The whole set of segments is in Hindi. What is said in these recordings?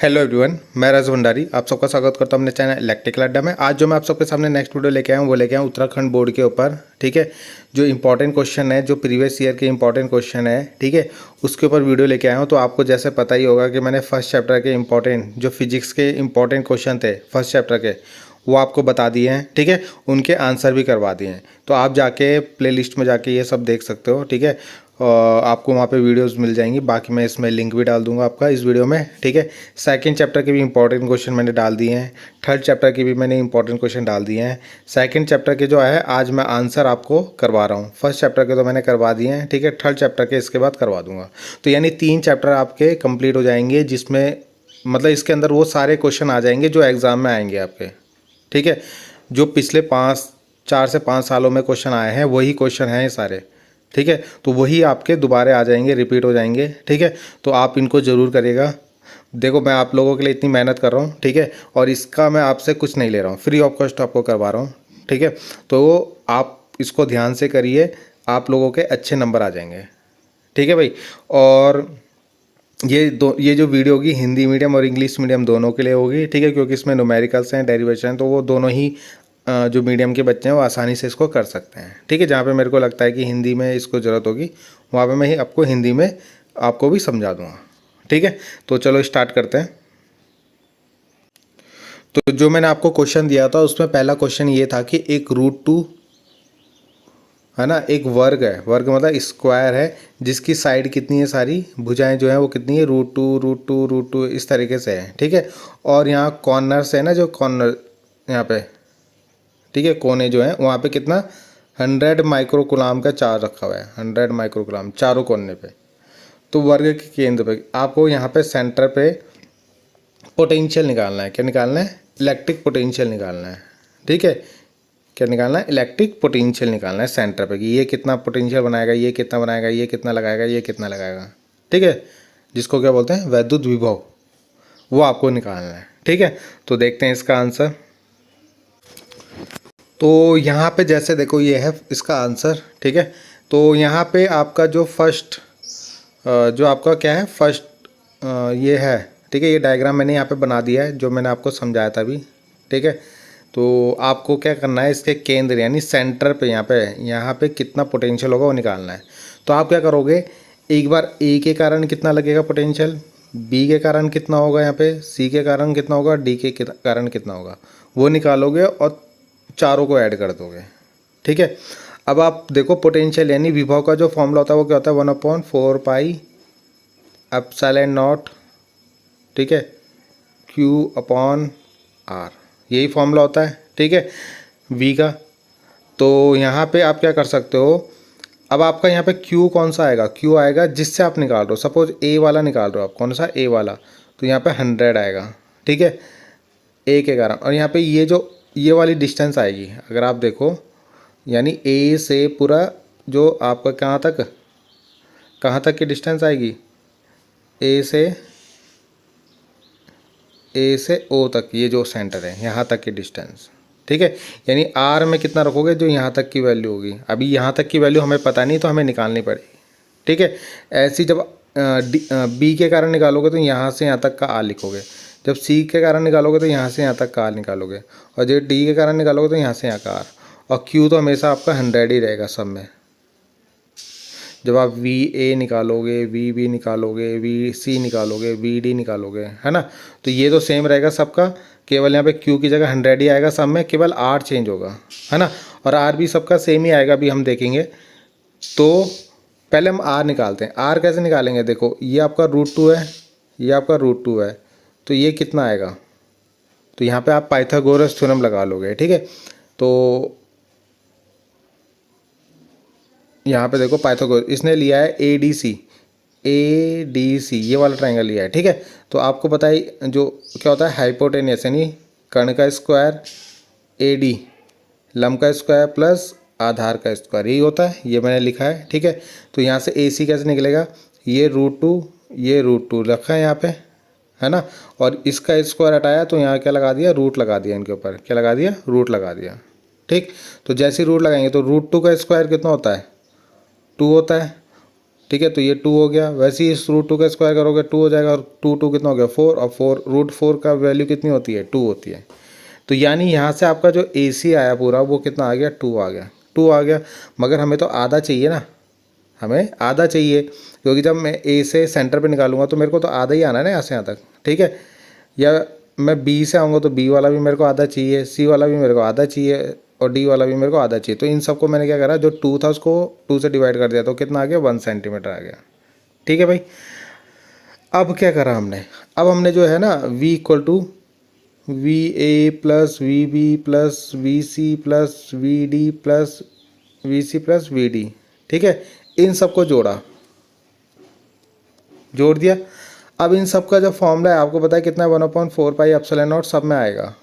हेलो एवरीवन, मैं राज भंडारी आप सबका स्वागत करता हूं अपने चैनल इलेक्ट्रिकल अड्डा में। आज जो मैं आप सबके सामने नेक्स्ट वीडियो लेके आया हूं वो लेके आया हूं उत्तराखंड बोर्ड के ऊपर। ठीक है, जो इंपॉर्टेंट क्वेश्चन है, जो प्रीवियस ईयर के इंपॉर्टेंट क्वेश्चन है, ठीक है, उसके ऊपर वीडियो लेके आया हूं। तो आपको जैसे पता ही होगा कि मैंने फर्स्ट चैप्टर के इंपॉर्टेंट जो फिजिक्स के इंपॉर्टेंट क्वेश्चन थे फर्स्ट चैप्टर के, वो आपको बता दिए हैं। ठीक है, उनके आंसर भी करवा दिए हैं। तो आप जाके प्लेलिस्ट में जाके ये सब देख सकते हो। ठीक है, आपको वहाँ पे वीडियोस मिल जाएंगी। बाकी मैं इसमें लिंक भी डाल दूंगा आपका इस वीडियो में। ठीक है, सेकंड चैप्टर के भी इंपॉर्टेंट क्वेश्चन मैंने डाल दिए हैं, थर्ड चैप्टर के भी मैंने इंपॉर्टेंट क्वेश्चन डाल दिए हैं। सेकंड चैप्टर के जो है आज मैं आंसर आपको करवा रहा हूँ। फर्स्ट चैप्टर के तो मैंने करवा दिए हैं। ठीक है, थर्ड चैप्टर के इसके बाद करवा दूंगा। तो यानी 3 चैप्टर आपके कंप्लीट हो जाएंगे, जिसमें मतलब इसके अंदर वो सारे क्वेश्चन आ जाएंगे जो एग्ज़ाम में आएंगे आपके। ठीक है, जो पिछले 4 से 5 सालों में क्वेश्चन आए हैं वही क्वेश्चन हैं ये सारे। ठीक है, तो वही आपके दोबारा आ जाएंगे, रिपीट हो जाएंगे। ठीक है, तो आप इनको ज़रूर करिएगा। देखो, मैं आप लोगों के लिए इतनी मेहनत कर रहा हूँ। ठीक है, और इसका मैं आपसे कुछ नहीं ले रहा हूँ, फ्री ऑफ कॉस्ट आपको करवा रहा हूँ। ठीक है, तो आप इसको ध्यान से करिए, आप लोगों के अच्छे नंबर आ जाएंगे। ठीक है भाई। और ये जो वीडियो होगी हिंदी मीडियम और इंग्लिश मीडियम दोनों के लिए होगी। ठीक है, क्योंकि इसमें न्यूमेरिकल्स हैं, डेरिवेशन हैं, तो वो दोनों ही जो मीडियम के बच्चे हैं वो आसानी से इसको कर सकते हैं। ठीक है, जहाँ पे मेरे को लगता है कि हिंदी में इसको ज़रूरत होगी वहाँ पे मैं ही आपको हिंदी में आपको भी समझा दूँगा। ठीक है, तो चलो स्टार्ट करते हैं। तो जो मैंने आपको क्वेश्चन दिया था उसमें पहला क्वेश्चन ये था कि एक √2 है ना, एक वर्ग है, वर्ग मतलब स्क्वायर है, जिसकी साइड कितनी है, सारी भुजाएं जो हैं वो कितनी है, √2 इस तरीके से है। ठीक है, और यहाँ कॉर्नर्स है ना, जो कॉर्नर यहाँ पे, ठीक है, कोने जो हैं वहाँ पे कितना 100 माइक्रोकुलाम का चार्ज रखा हुआ है, 100 माइक्रोकुलाम चारों कोने पे। तो वर्ग के केंद्र पे आपको यहाँ पे सेंटर पे पोटेंशियल निकालना है। क्या निकालना है? इलेक्ट्रिक पोटेंशियल निकालना है। ठीक है, क्या निकालना है? इलेक्ट्रिक पोटेंशियल निकालना है सेंटर पे, कि ये कितना पोटेंशियल बनाएगा, ये कितना बनाएगा, ये कितना लगाएगा, ये कितना लगाएगा। ठीक है, जिसको क्या बोलते हैं, वैद्युत विभव, वो आपको निकालना है। ठीक है, तो देखते हैं इसका आंसर। तो यहाँ पे जैसे देखो ये है इसका आंसर। ठीक है, तो यहाँ पे आपका जो फर्स्ट जो आपका क्या है, फर्स्ट ये है। ठीक है, ये डायग्राम मैंने यहाँ पे बना दिया है जो मैंने आपको समझाया था अभी। ठीक है, तो आपको क्या करना है, इसके केंद्र यानी सेंटर पे यहाँ पे कितना पोटेंशियल होगा वो निकालना है। तो आप क्या करोगे, एक बार ए के कारण कितना लगेगा पोटेंशियल, बी के कारण कितना होगा, यहाँ पे सी के कारण कितना होगा, डी के कारण कितना होगा, वो निकालोगे और चारों को ऐड कर दोगे। ठीक है, अब आप देखो पोटेंशियल यानी विभव का जो फॉर्मूला होता है वो क्या होता है, 1/4 पाई एप्सिलॉन नॉट, ठीक है, Q/R, यही फॉर्मूला होता है। ठीक है, V का। तो यहाँ पे आप क्या कर सकते हो, अब आपका यहाँ पे Q कौन सा आएगा, Q आएगा जिससे आप निकाल रहे हो। सपोज A वाला निकाल रहे हो आप, कौन सा, A वाला, तो यहाँ पे 100 आएगा। ठीक है, A के कारण, और यहाँ पे ये वाली डिस्टेंस आएगी, अगर आप देखो, यानी A से पूरा जो आपका कहाँ तक की डिस्टेंस आएगी, A से O तक, ये जो सेंटर है यहाँ तक की डिस्टेंस। ठीक है, यानी R में कितना रखोगे, जो यहाँ तक की वैल्यू होगी। अभी यहाँ तक की वैल्यू हमें पता नहीं तो हमें निकालनी पड़ेगी। ठीक है, ऐसी जब B के कारण निकालोगे तो यहाँ से यहाँ तक का R लिखोगे, जब C के कारण निकालोगे तो यहाँ से यहाँ तक का R निकालोगे, और जब D के कारण निकालोगे तो यहाँ से यहाँ का R, और Q तो हमेशा आपका 100 ही रहेगा सब में। जब आप VA निकालोगे, VB निकालोगे, VC निकालोगे, VD निकालोगे, है ना, तो ये तो सेम रहेगा सबका, केवल यहाँ पे Q की जगह 100 ही आएगा सब में, केवल R चेंज होगा, है ना, और R भी सबका सेम ही आएगा, अभी हम देखेंगे। तो पहले हम R निकालते हैं। R कैसे निकालेंगे, देखो ये आपका √2 है, ये आपका √2 है, तो ये कितना आएगा, तो यहाँ पे आप पाइथागोरस थ्योरम लगा लोगे। ठीक है, तो यहाँ पे देखो पाइथागोरस इसने लिया है ADC ये वाला ट्रायंगल लिया है। ठीक है, तो आपको पता है जो क्या होता है, हाइपोटेनियस यानी कर्ण का स्क्वायर, AD लंब का स्क्वायर प्लस आधार का स्क्वायर, यही होता है, ये मैंने लिखा है। ठीक है, तो यहाँ से AC कैसे निकलेगा, ये √2 रखा है यहाँ पे, है ना, और इसका स्क्वायर हटाया तो यहाँ क्या लगा दिया, रूट लगा दिया, इनके ऊपर क्या लगा दिया, रूट लगा दिया। ठीक, तो जैसे रूट लगाएंगे तो √2 का स्क्वायर कितना होता है, 2 होता है, ठीक है, तो ये 2 हो गया। वैसे ही इस √2 का स्क्वायर करोगे 2 हो जाएगा, और 2 कितना हो गया 4, और 4 √4 का वैल्यू कितनी होती है 2 होती है। तो यानी यहाँ से आपका जो AC आया पूरा वो कितना आ गया 2 आ गया, 2 आ गया। मगर हमें तो आधा चाहिए ना, हमें आधा चाहिए, क्योंकि जब मैं A से सेंटर पे निकालूंगा तो मेरे को तो आधा ही आना है ना यहाँ से यहाँ तक, ठीक है। या मैं B से आऊँगा तो B वाला भी मेरे को आधा चाहिए, C वाला भी मेरे को आधा चाहिए, और D वाला भी मेरे को आधा चाहिए। तो इन सबको मैंने क्या करा, जो 2 था उसको 2 से डिवाइड कर दिया, तो कितना आ गया 1 सेंटीमीटर आ गया, ठीक है भाई। अब क्या करा हमने, अब हमने जो है ना V equal to VA plus VB plus VC plus VD plus VC plus VD, ठीक है, इन सबको जोड़ दिया। अब इन सब का जो फॉर्मूला है आपको पता है कितना है, 1/4 पाई एप्सिलॉन नॉट, सब में आएगा,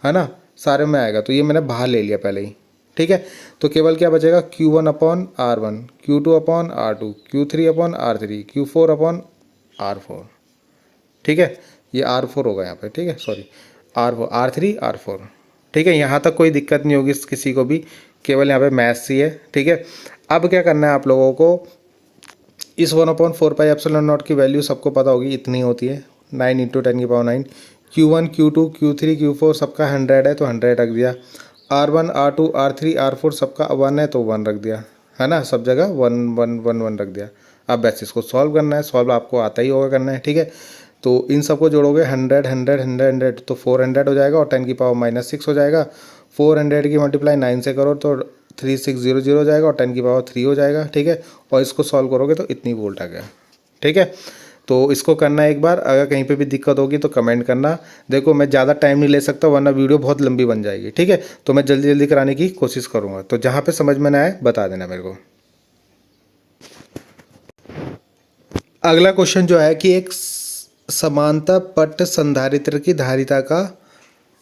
है ना, सारे में आएगा। तो ये मैंने बाहर ले लिया पहले ही, ठीक है। तो केवल क्या बचेगा, Q1/R1, Q2/R2, Q3/R3, Q4/R4, ठीक है। ये R4 होगा यहाँ पे, ठीक है, सॉरी R4, R3 R4, ठीक है। यहाँ तक कोई दिक्कत नहीं होगी किसी को भी, केवल यहाँ पे मैथ्स ही है, ठीक है। अब क्या करना है आप लोगों को, इस 1/4 पाई एप्सिलॉन नॉट की वैल्यू सबको पता होगी, इतनी होती है 9 × 10⁹। Q1 Q2 Q3 Q4 सबका 100 है तो 100 रख दिया। R1 R2 R3 R4 सबका 1 है तो 1 रख दिया, है ना, सब जगह 1 1 1 1 रख दिया। अब बस इसको सॉल्व करना है, सॉल्व आपको आता ही होगा करना है, ठीक है। तो इन सबको जोड़ोगे 100 100 100 100 तो 400 हो जाएगा, और 10⁻⁻6 हो जाएगा। 400 की मल्टीप्लाई 9 से करो तो 3600 हो जाएगा, और 10⁻³ हो जाएगा, ठीक है। और इसको सॉल्व करोगे तो इतनी वोल्ट आ गया, ठीक है। तो इसको करना है एक बार, अगर कहीं पे भी दिक्कत होगी तो कमेंट करना। देखो मैं ज़्यादा टाइम नहीं ले सकता वरना वीडियो बहुत लंबी बन जाएगी, ठीक है। तो मैं जल्दी जल्दी कराने की कोशिश करूँगा, तो जहाँ पे समझ में ना आए बता देना मेरे को। अगला क्वेश्चन जो है कि एक समांतर पट्ट संधारित्र की धारिता का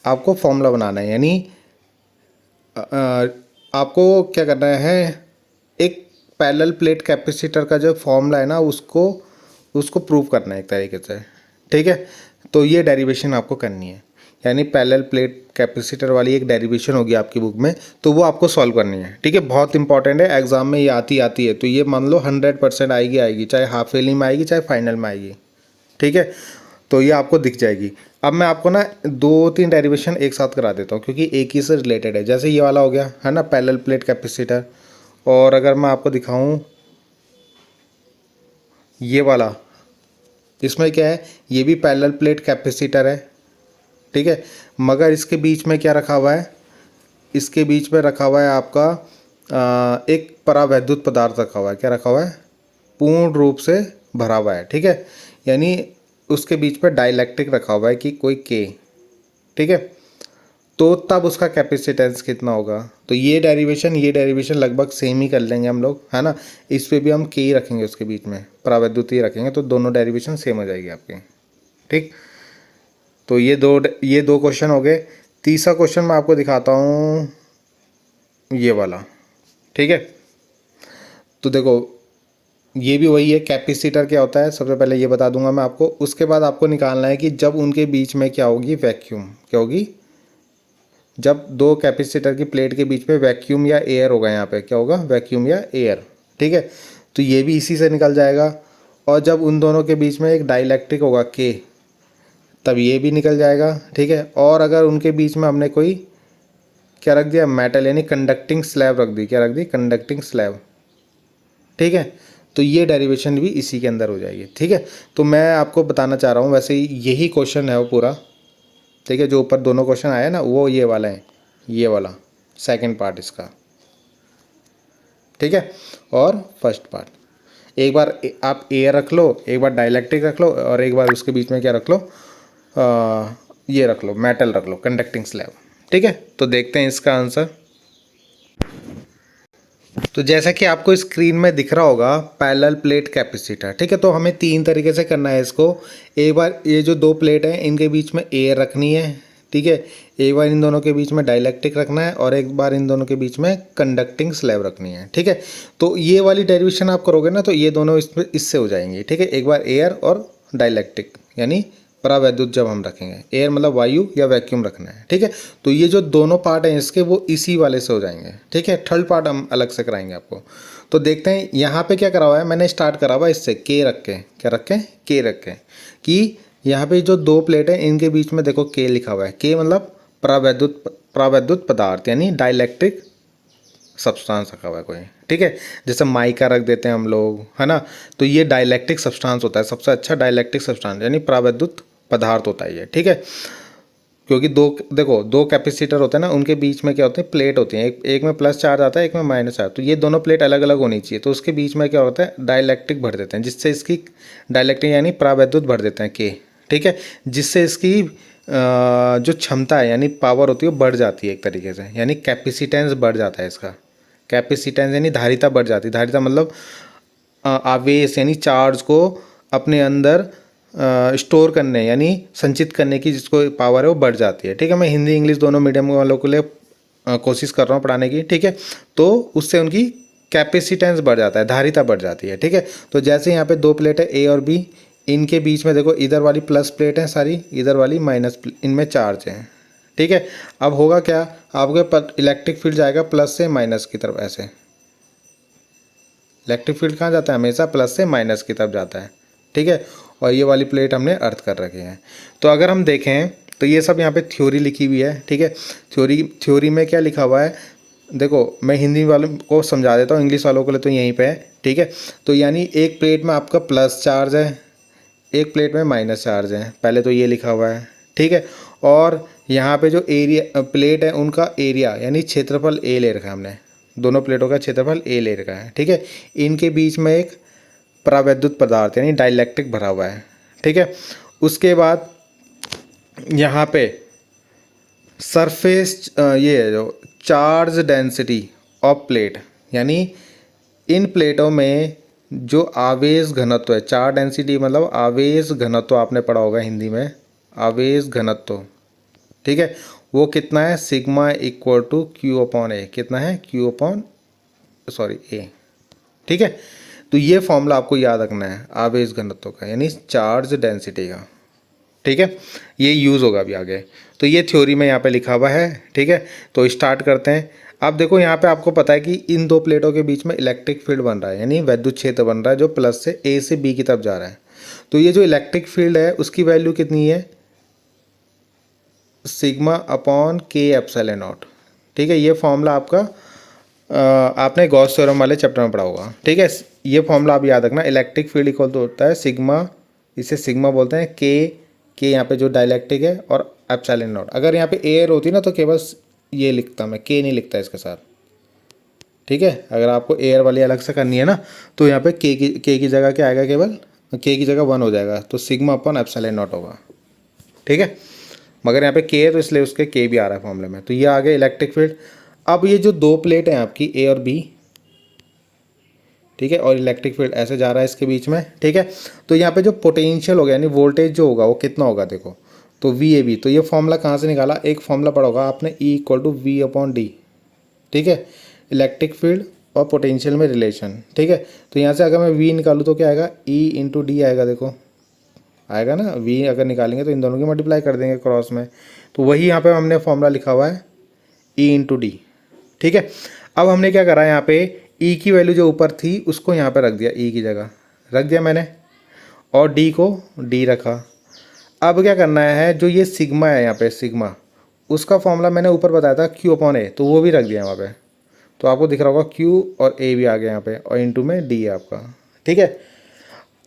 आपको फॉर्मूला बनाना है, यानी आपको क्या करना है, एक पैरेलल प्लेट कैपेसिटर का जो फॉर्मूला है ना उसको प्रूव करना है एक तरीके से, ठीक है। तो ये डेरिवेशन आपको करनी है, यानी पैरेलल प्लेट कैपेसिटर वाली एक डेरिवेशन होगी आपकी बुक में, तो वो आपको सॉल्व करनी है, ठीक है। बहुत इंपॉर्टेंट है, एग्जाम में ये आती है, तो ये मान लो 100% आएगी, चाहे हाफ ईयरली में आएगी चाहे फाइनल में आएगी, ठीक है। तो ये आपको दिख जाएगी। अब मैं आपको ना 2-3 डेरिवेशन एक साथ करा देता हूँ, क्योंकि एक ही से रिलेटेड है। जैसे ये वाला हो गया है ना पैरेलल प्लेट कैपेसिटर, और अगर मैं आपको दिखाऊं ये वाला, इसमें क्या है, ये भी पैरेलल प्लेट कैपेसिटर है, ठीक है। मगर इसके बीच में क्या रखा हुआ है, इसके बीच में रखा हुआ है आपका एक परावैद्युत पदार्थ रखा हुआ है। क्या रखा हुआ है, पूर्ण रूप से भरा हुआ है, ठीक है। यानी उसके बीच में डाइलेक्ट्रिक रखा हुआ है कि कोई के, ठीक है। तो तब उसका कैपेसिटेंस कितना होगा। तो ये डेरिवेशन लगभग सेम ही कर लेंगे हम लोग, है ना। इस पे भी हम के ही रखेंगे, उसके बीच में परावैद्युत ही रखेंगे, तो दोनों डेरिवेशन सेम हो जाएगी आपकी, ठीक। तो ये दो क्वेश्चन हो गए। तीसरा क्वेश्चन मैं आपको दिखाता हूँ, ये वाला, ठीक है। तो देखो ये भी वही है, कैपेसिटर क्या होता है सबसे पहले ये बता दूंगा मैं आपको। उसके बाद आपको निकालना है कि जब उनके बीच में क्या होगी, वैक्यूम क्या होगी। जब दो कैपेसिटर की प्लेट के बीच में वैक्यूम या एयर होगा, यहाँ पे क्या होगा, वैक्यूम या एयर, ठीक है। तो ये भी इसी से निकल जाएगा। और जब उन दोनों के बीच में एक डाइलेक्ट्रिक होगा के, तब ये भी निकल जाएगा, ठीक है। और अगर उनके बीच में हमने कोई क्या रख दिया, मेटल यानी कंडक्टिंग स्लैब रख दी, क्या रख दी, कंडक्टिंग स्लैब, ठीक है। तो ये डेरिवेशन भी इसी के अंदर हो जाएगी, ठीक है। तो मैं आपको बताना चाह रहा हूँ, वैसे यही क्वेश्चन है वो पूरा, ठीक है। जो ऊपर दोनों क्वेश्चन आए ना वो ये वाला है, ये वाला सेकंड पार्ट इसका, ठीक है। और फर्स्ट पार्ट एक बार आप एयर रख लो, एक बार डाइलेक्ट्रिक रख लो, और एक बार उसके बीच में क्या रख लो, ये रख लो, मेटल रख लो, कंडक्टिंग स्लैब, ठीक है। तो देखते हैं इसका आंसर। तो जैसा कि आपको स्क्रीन में दिख रहा होगा पैरेलल प्लेट कैपेसिटर, ठीक है। तो हमें 3 तरीके से करना है इसको। एक बार ये जो 2 प्लेट हैं इनके बीच में एयर रखनी है, ठीक है। एक बार इन दोनों के बीच में डाइलेक्ट्रिक रखना है, और एक बार इन दोनों के बीच में कंडक्टिंग स्लैब रखनी है, ठीक है। तो ये वाली डेरिवेशन आप करोगे ना तो ये दोनों इससे हो जाएंगी, ठीक है। एक बार एयर और डाइलेक्ट्रिक यानी परावैद्युत जब हम रखेंगे, एयर मतलब वायु या वैक्यूम रखना है, ठीक है। तो ये जो दोनों पार्ट हैं इसके वो इसी वाले से हो जाएंगे, ठीक है। थर्ड पार्ट हम अलग से कराएंगे आपको। तो देखते हैं यहाँ पे क्या करा हुआ है, मैंने स्टार्ट करा हुआ है इससे के रख के, क्या रख के, के रख के, कि यहाँ पे जो दो प्लेट है इनके बीच में देखो के लिखा हुआ है। के मतलब परावैद्युत पदार्थ यानी डाइलेक्ट्रिक सब्सटेंस रखा हुआ है कोई, ठीक है। जैसे माइका रख देते हैं हम लोग, है ना। तो ये डाइलेक्ट्रिक सब्सटेंस होता है, सबसे अच्छा डाइलेक्ट्रिक सब्सटेंस यानी परावैद्युत पदार्थ होता है ये, ठीक है। क्योंकि दो कैपेसिटर होते हैं ना, उनके बीच में क्या होते हैं, प्लेट होती हैं, एक में प्लस चार्ज आता है, एक में माइनस चार्ज। तो ये दोनों प्लेट अलग अलग होनी चाहिए, तो उसके बीच में क्या होता है, डाइलेक्ट्रिक भर देते हैं, जिससे इसकी डाइलेक्ट्रिक यानी परावैद्युत भर देते हैं के, ठीक है। जिससे इसकी जो क्षमता है यानी पावर होती है वो बढ़ जाती है एक तरीके से, यानी कैपेसिटेंस बढ़ जाता है इसका। कैपेसिटेंस यानी धारिता बढ़ जाती है। धारिता मतलब आवेश यानी चार्ज को अपने अंदर स्टोर करने यानी संचित करने की जिसको पावर है वो बढ़ जाती है, ठीक है। मैं हिंदी इंग्लिश दोनों मीडियम वालों के लिए कोशिश कर रहा हूँ पढ़ाने की, ठीक है। तो उससे उनकी कैपेसिटेंस बढ़ जाता है, धारिता बढ़ जाती है, ठीक है। तो जैसे यहाँ पे दो प्लेट है ए और बी, इनके बीच में देखो इधर वाली प्लस प्लेट है सारी, इधर वाली माइनस, इनमें चार्ज है, ठीक है। अब होगा क्या, आपके इलेक्ट्रिक फील्ड जाएगा प्लस से माइनस की तरफ, ऐसे इलेक्ट्रिक फील्ड कहाँ जाता है, हमेशा प्लस से माइनस की तरफ जाता है, ठीक है। और ये वाली प्लेट हमने अर्थ कर रखी है। तो अगर हम देखें तो ये सब यहाँ पे थ्योरी लिखी हुई है, ठीक है। थ्योरी में क्या लिखा हुआ है, देखो मैं हिंदी वालों को समझा देता हूँ, इंग्लिश वालों के लिए तो यहीं पे है, ठीक है। तो यानी एक प्लेट में आपका प्लस चार्ज है, एक प्लेट में माइनस चार्ज है, पहले तो ये लिखा हुआ है, ठीक है। और यहाँ पे जो एरिया प्लेट है उनका एरिया यानी क्षेत्रफल ए ले रखा है हमने, दोनों प्लेटों का क्षेत्रफल ए ले रखा है, ठीक है। इनके बीच में एक परावैद्युत पदार्थ यानी डाइलेक्ट्रिक भरा हुआ है, ठीक है। उसके बाद यहाँ पे सरफेस ये है जो चार्ज डेंसिटी ऑफ प्लेट, यानी इन प्लेटों में जो आवेश घनत्व है, चार्ज डेंसिटी मतलब आवेश घनत्व, आपने पढ़ा होगा हिंदी में आवेश घनत्व, ठीक है। वो कितना है, sigma equal to Q upon A, कितना है, क्यू अपॉन ए, ठीक है। तो ये फॉर्मूला आपको याद रखना है आवेश घनत्व का यानी चार्ज डेंसिटी का, ठीक है। ये यूज़ होगा अभी आगे। तो ये थ्योरी में यहाँ पे लिखा हुआ है, ठीक है। तो स्टार्ट करते हैं। अब देखो यहाँ पे आपको पता है कि इन दो प्लेटों के बीच में इलेक्ट्रिक फील्ड बन रहा है यानी वैद्युत क्षेत्र बन रहा है जो प्लस से ए से बी की तरफ जा रहा है। तो ये जो इलेक्ट्रिक फील्ड है उसकी वैल्यू कितनी है, सिग्मा अपॉन के एप्सिलॉन नॉट, ठीक है। ये फॉर्मूला आपका आपने गॉस थ्योरम वाले चैप्टर में पढ़ा होगा, ठीक है। ये फॉर्मूला आप याद रखना, इलेक्ट्रिक फील्ड इक्वल तो होता है सिग्मा, इसे सिग्मा बोलते हैं, के यहाँ पे जो डाइलेक्ट्रिक है और एप्सिलॉन नॉट। अगर यहाँ पे एयर होती ना तो केवल ये लिखता मैं, के नहीं लिखता इसके साथ, ठीक है। अगर आपको एयर वाली अलग से करनी है ना तो यहाँ पे के की जगह क्या आएगा, केवल के की जगह 1 हो जाएगा, तो सिग्मा अपॉन एप्सिलॉन नॉट होगा, ठीक है। मगर यहाँ पे के है तो इसलिए उसके के भी आ रहा है फॉर्मूले में। तो ये आ गया इलेक्ट्रिक फील्ड। अब ये जो दो प्लेट हैं आपकी ए और बी, ठीक है, और इलेक्ट्रिक फील्ड ऐसे जा रहा है इसके बीच में, ठीक है। तो यहाँ पे जो पोटेंशियल होगा यानी वोल्टेज जो होगा वो कितना होगा, देखो तो वी ए बी। तो ये फॉर्मूला कहाँ से निकाला, एक फॉर्मूला पढ़ा होगा आपने, E equal to V upon D, ठीक है। इलेक्ट्रिक फील्ड और पोटेंशियल में रिलेशन, ठीक है। तो यहाँ से अगर मैं वी निकालूँ तो क्या आएगा, ई इंटू डी आएगा, देखो आएगा ना, वी अगर निकालेंगे तो इन दोनों की मल्टीप्लाई कर देंगे क्रॉस में, तो वही यहाँ पे हमने फॉर्मूला लिखा हुआ है ई इंटू डी, ठीक है। अब हमने क्या करा, यहाँ पे ई की वैल्यू जो ऊपर थी उसको यहाँ पे रख दिया, ई की जगह रख दिया मैंने, और डी को डी रखा। अब क्या करना है, जो ये सिग्मा है यहाँ पे सिग्मा, उसका फॉर्मूला मैंने ऊपर बताया था क्यू अपॉन ए, तो वो भी रख दिया वहाँ पे। तो आपको दिख रहा होगा क्यू और ए भी आ गया यहाँ पे, और इंटू में डी है आपका, ठीक है।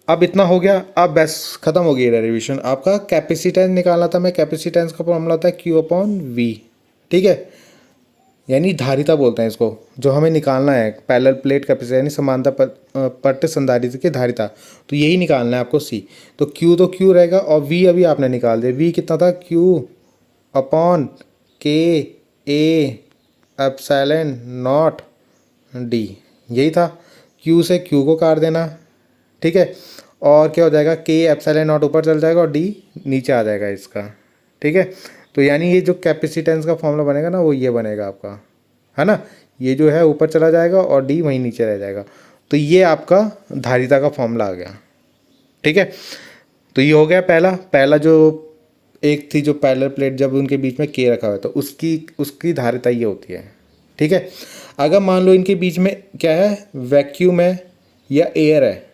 अब इतना हो गया, अब बस खत्म हो गई डेरिवेशन। आपका कैपेसिटेंस निकालना था, मैं कैपेसिटेंस का फॉर्मूला होता है क्यू अपॉन वी, ठीक है, यानी धारिता बोलते हैं इसको, जो हमें निकालना है पैरेलल प्लेट कैपेसिटी यानी समांतर पट्ट संधारित्र की धारिता, तो यही निकालना है आपको सी। तो क्यू तो क्यू रहेगा और वी अभी आपने निकाल दिया, वी कितना था, क्यू अपॉन के ए एप्सिलॉन नॉट डी, यही था। क्यू से क्यू को काट देना, ठीक है, और क्या हो जाएगा, के एप्सिलॉन नॉट ऊपर चल जाएगा और डी नीचे आ जाएगा इसका, ठीक है। तो यानी ये जो कैपेसिटेंस का फॉर्मूला बनेगा ना वो ये बनेगा आपका, है ना, ये जो है ऊपर चला जाएगा और डी वहीं नीचे रह जाएगा। तो ये आपका धारिता का फॉर्मूला आ गया, ठीक है। तो ये हो गया पहला जो एक थी जो पैरेलल प्लेट, जब उनके बीच में के रखा हुआ है तो उसकी उसकी धारिता ये होती है। ठीक है, अगर मान लो इनके बीच में क्या है, वैक्यूम है या एयर है,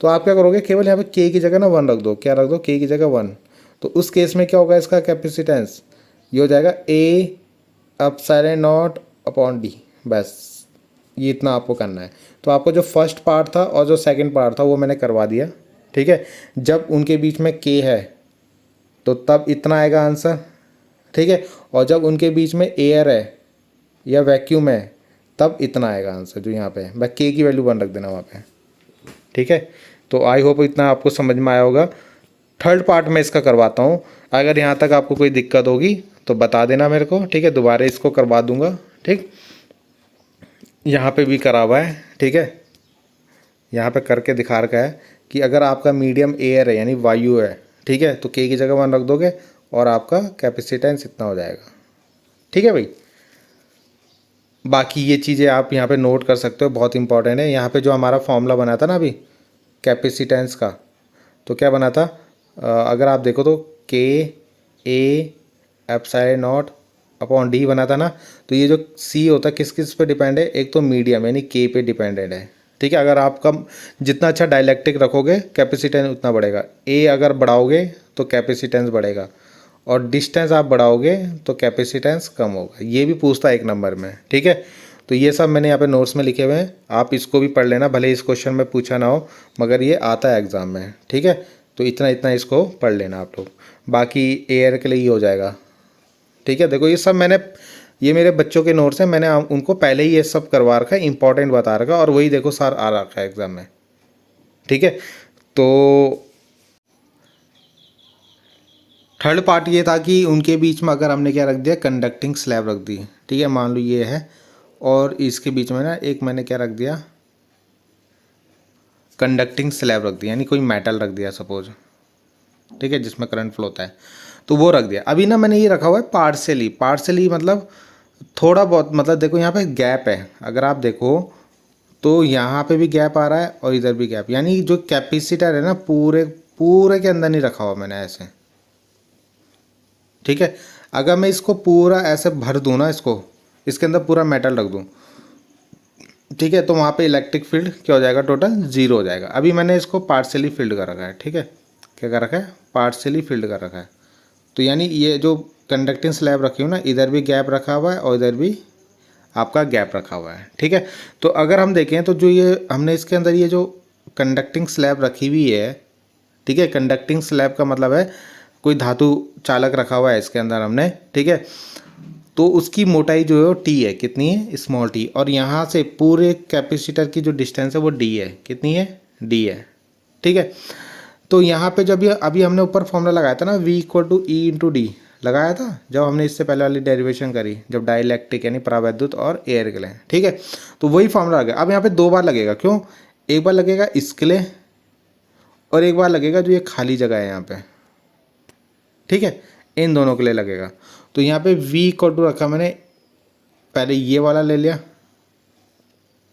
तो आप क्या करोगे, केवल यहाँ पे के की जगह ना 1 रख दो। क्या रख दो, के की जगह 1। तो उस केस में क्या होगा, इसका कैपेसिटेंस ये हो जाएगा A epsilon not upon D. बस ये इतना आपको करना है। तो आपको जो फर्स्ट पार्ट था और जो सेकंड पार्ट था वो मैंने करवा दिया। ठीक है, जब उनके बीच में के है तो तब इतना आएगा आंसर। ठीक है, और जब उनके बीच में एयर है या वैक्यूम है तब इतना आएगा आंसर जो यहाँ पे है। बस के की वैल्यू 1 रख देना वहाँ पे। ठीक है, तो आई होप इतना आपको समझ में आया होगा। थर्ड पार्ट में इसका करवाता हूँ। अगर यहाँ तक आपको कोई दिक्कत होगी तो बता देना मेरे को। ठीक है, दोबारा इसको करवा दूंगा। ठीक, यहाँ पे भी करा हुआ है। ठीक है, यहाँ पे करके दिखा रखा है कि अगर आपका मीडियम एयर है यानी वायु है, ठीक है, तो के की जगह 1 रख दोगे और आपका कैपेसिटेंस इतना हो जाएगा। ठीक है भाई, बाकी ये चीज़ें आप यहाँ पे नोट कर सकते हो, बहुत इंपॉर्टेंट है। यहाँ पे जो हमारा फॉर्मूला बना था ना अभी कैपेसिटेंस का, तो क्या बना था, अगर आप देखो तो के A epsilon not upon D बना था ना। तो ये जो सी होता है किस किस पे डिपेंड है, एक तो मीडियम यानी के पे डिपेंडेंट है। ठीक है, अगर आप कम जितना अच्छा डाइलेक्ट्रिक रखोगे कैपेसिटेंस उतना बढ़ेगा। ए अगर बढ़ाओगे तो कैपेसिटेंस बढ़ेगा, और डिस्टेंस आप बढ़ाओगे तो कैपेसिटेंस कम होगा। ये भी पूछता है 1 नंबर में। ठीक है, तो ये सब मैंने यहाँ पे नोट्स में लिखे हुए हैं, आप इसको भी पढ़ लेना, भले इस क्वेश्चन में पूछा ना हो मगर ये आता है एग्ज़ाम में। ठीक है, तो इतना इतना इसको पढ़ लेना आप लोग, बाकी एयर के लिए ही हो जाएगा। ठीक है, देखो ये सब ये मेरे बच्चों के नोट्स हैं, मैंने उनको पहले ही ये सब करवा रखा है, इंपॉर्टेंट बता रखा है, और वही देखो सर आ रखा है एग्ज़ाम में। ठीक है, तो थर्ड पार्ट ये था कि उनके बीच में अगर हमने क्या रख दिया, कंडक्टिंग स्लैब रख दी। ठीक है, मान लो ये है और इसके बीच में ना एक मैंने क्या रख दिया, कंडक्टिंग स्लैब रख दिया, यानी कोई मेटल रख दिया सपोज। ठीक है, जिसमें करंट फ्लो होता है, तो वो रख दिया। अभी ना मैंने ये रखा हुआ है पार्सली मतलब थोड़ा बहुत, मतलब देखो यहाँ पे गैप है, अगर आप देखो तो यहाँ पे भी गैप आ रहा है और इधर भी गैप, यानी जो कैपेसिटर है ना पूरे पूरे के अंदर नहीं रखा हुआ मैंने ऐसे। ठीक है, अगर मैं इसको पूरा ऐसे भर दूँ ना, इसके अंदर पूरा मेटल रख दूँ, ठीक है, तो वहाँ पे इलेक्ट्रिक फील्ड क्या हो जाएगा, टोटल 0 हो जाएगा। अभी मैंने इसको पार्शियली फील्ड कर रखा है। ठीक है, क्या कर रखा है, पार्शियली फील्ड कर रखा है। तो यानी ये जो कंडक्टिंग स्लैब रखी हूँ ना, इधर भी गैप रखा हुआ है और इधर भी आपका गैप रखा हुआ है। ठीक है, तो अगर हम देखें तो जो ये हमने इसके अंदर ये जो कंडक्टिंग स्लैब रखी हुई है, ठीक है, कंडक्टिंग स्लैब का मतलब है कोई धातु चालक रखा हुआ है इसके अंदर हमने। ठीक है, तो उसकी मोटाई जो है वो टी है, कितनी है, स्मॉल टी, और यहाँ से पूरे कैपेसिटर की जो डिस्टेंस है वो डी है, कितनी है, डी है। ठीक है, तो यहाँ पे जब ये अभी हमने ऊपर फॉर्मूला लगाया था ना, V equal to E into D लगाया था जब हमने इससे पहले वाली डेरिवेशन करी, जब डाइलेक्ट्रिक यानी परावैद्युत और एयर के लिए। ठीक है, तो वही फॉर्मूला लगा। अब यहाँ पे 2 बार लगेगा, क्यों, एक बार लगेगा इसके लिए और एक बार लगेगा जो ये खाली जगह है यहाँ पे। ठीक है, इन दोनों के लिए लगेगा। तो यहाँ पे V इक्वल टू रखा मैंने, पहले ये वाला ले लिया,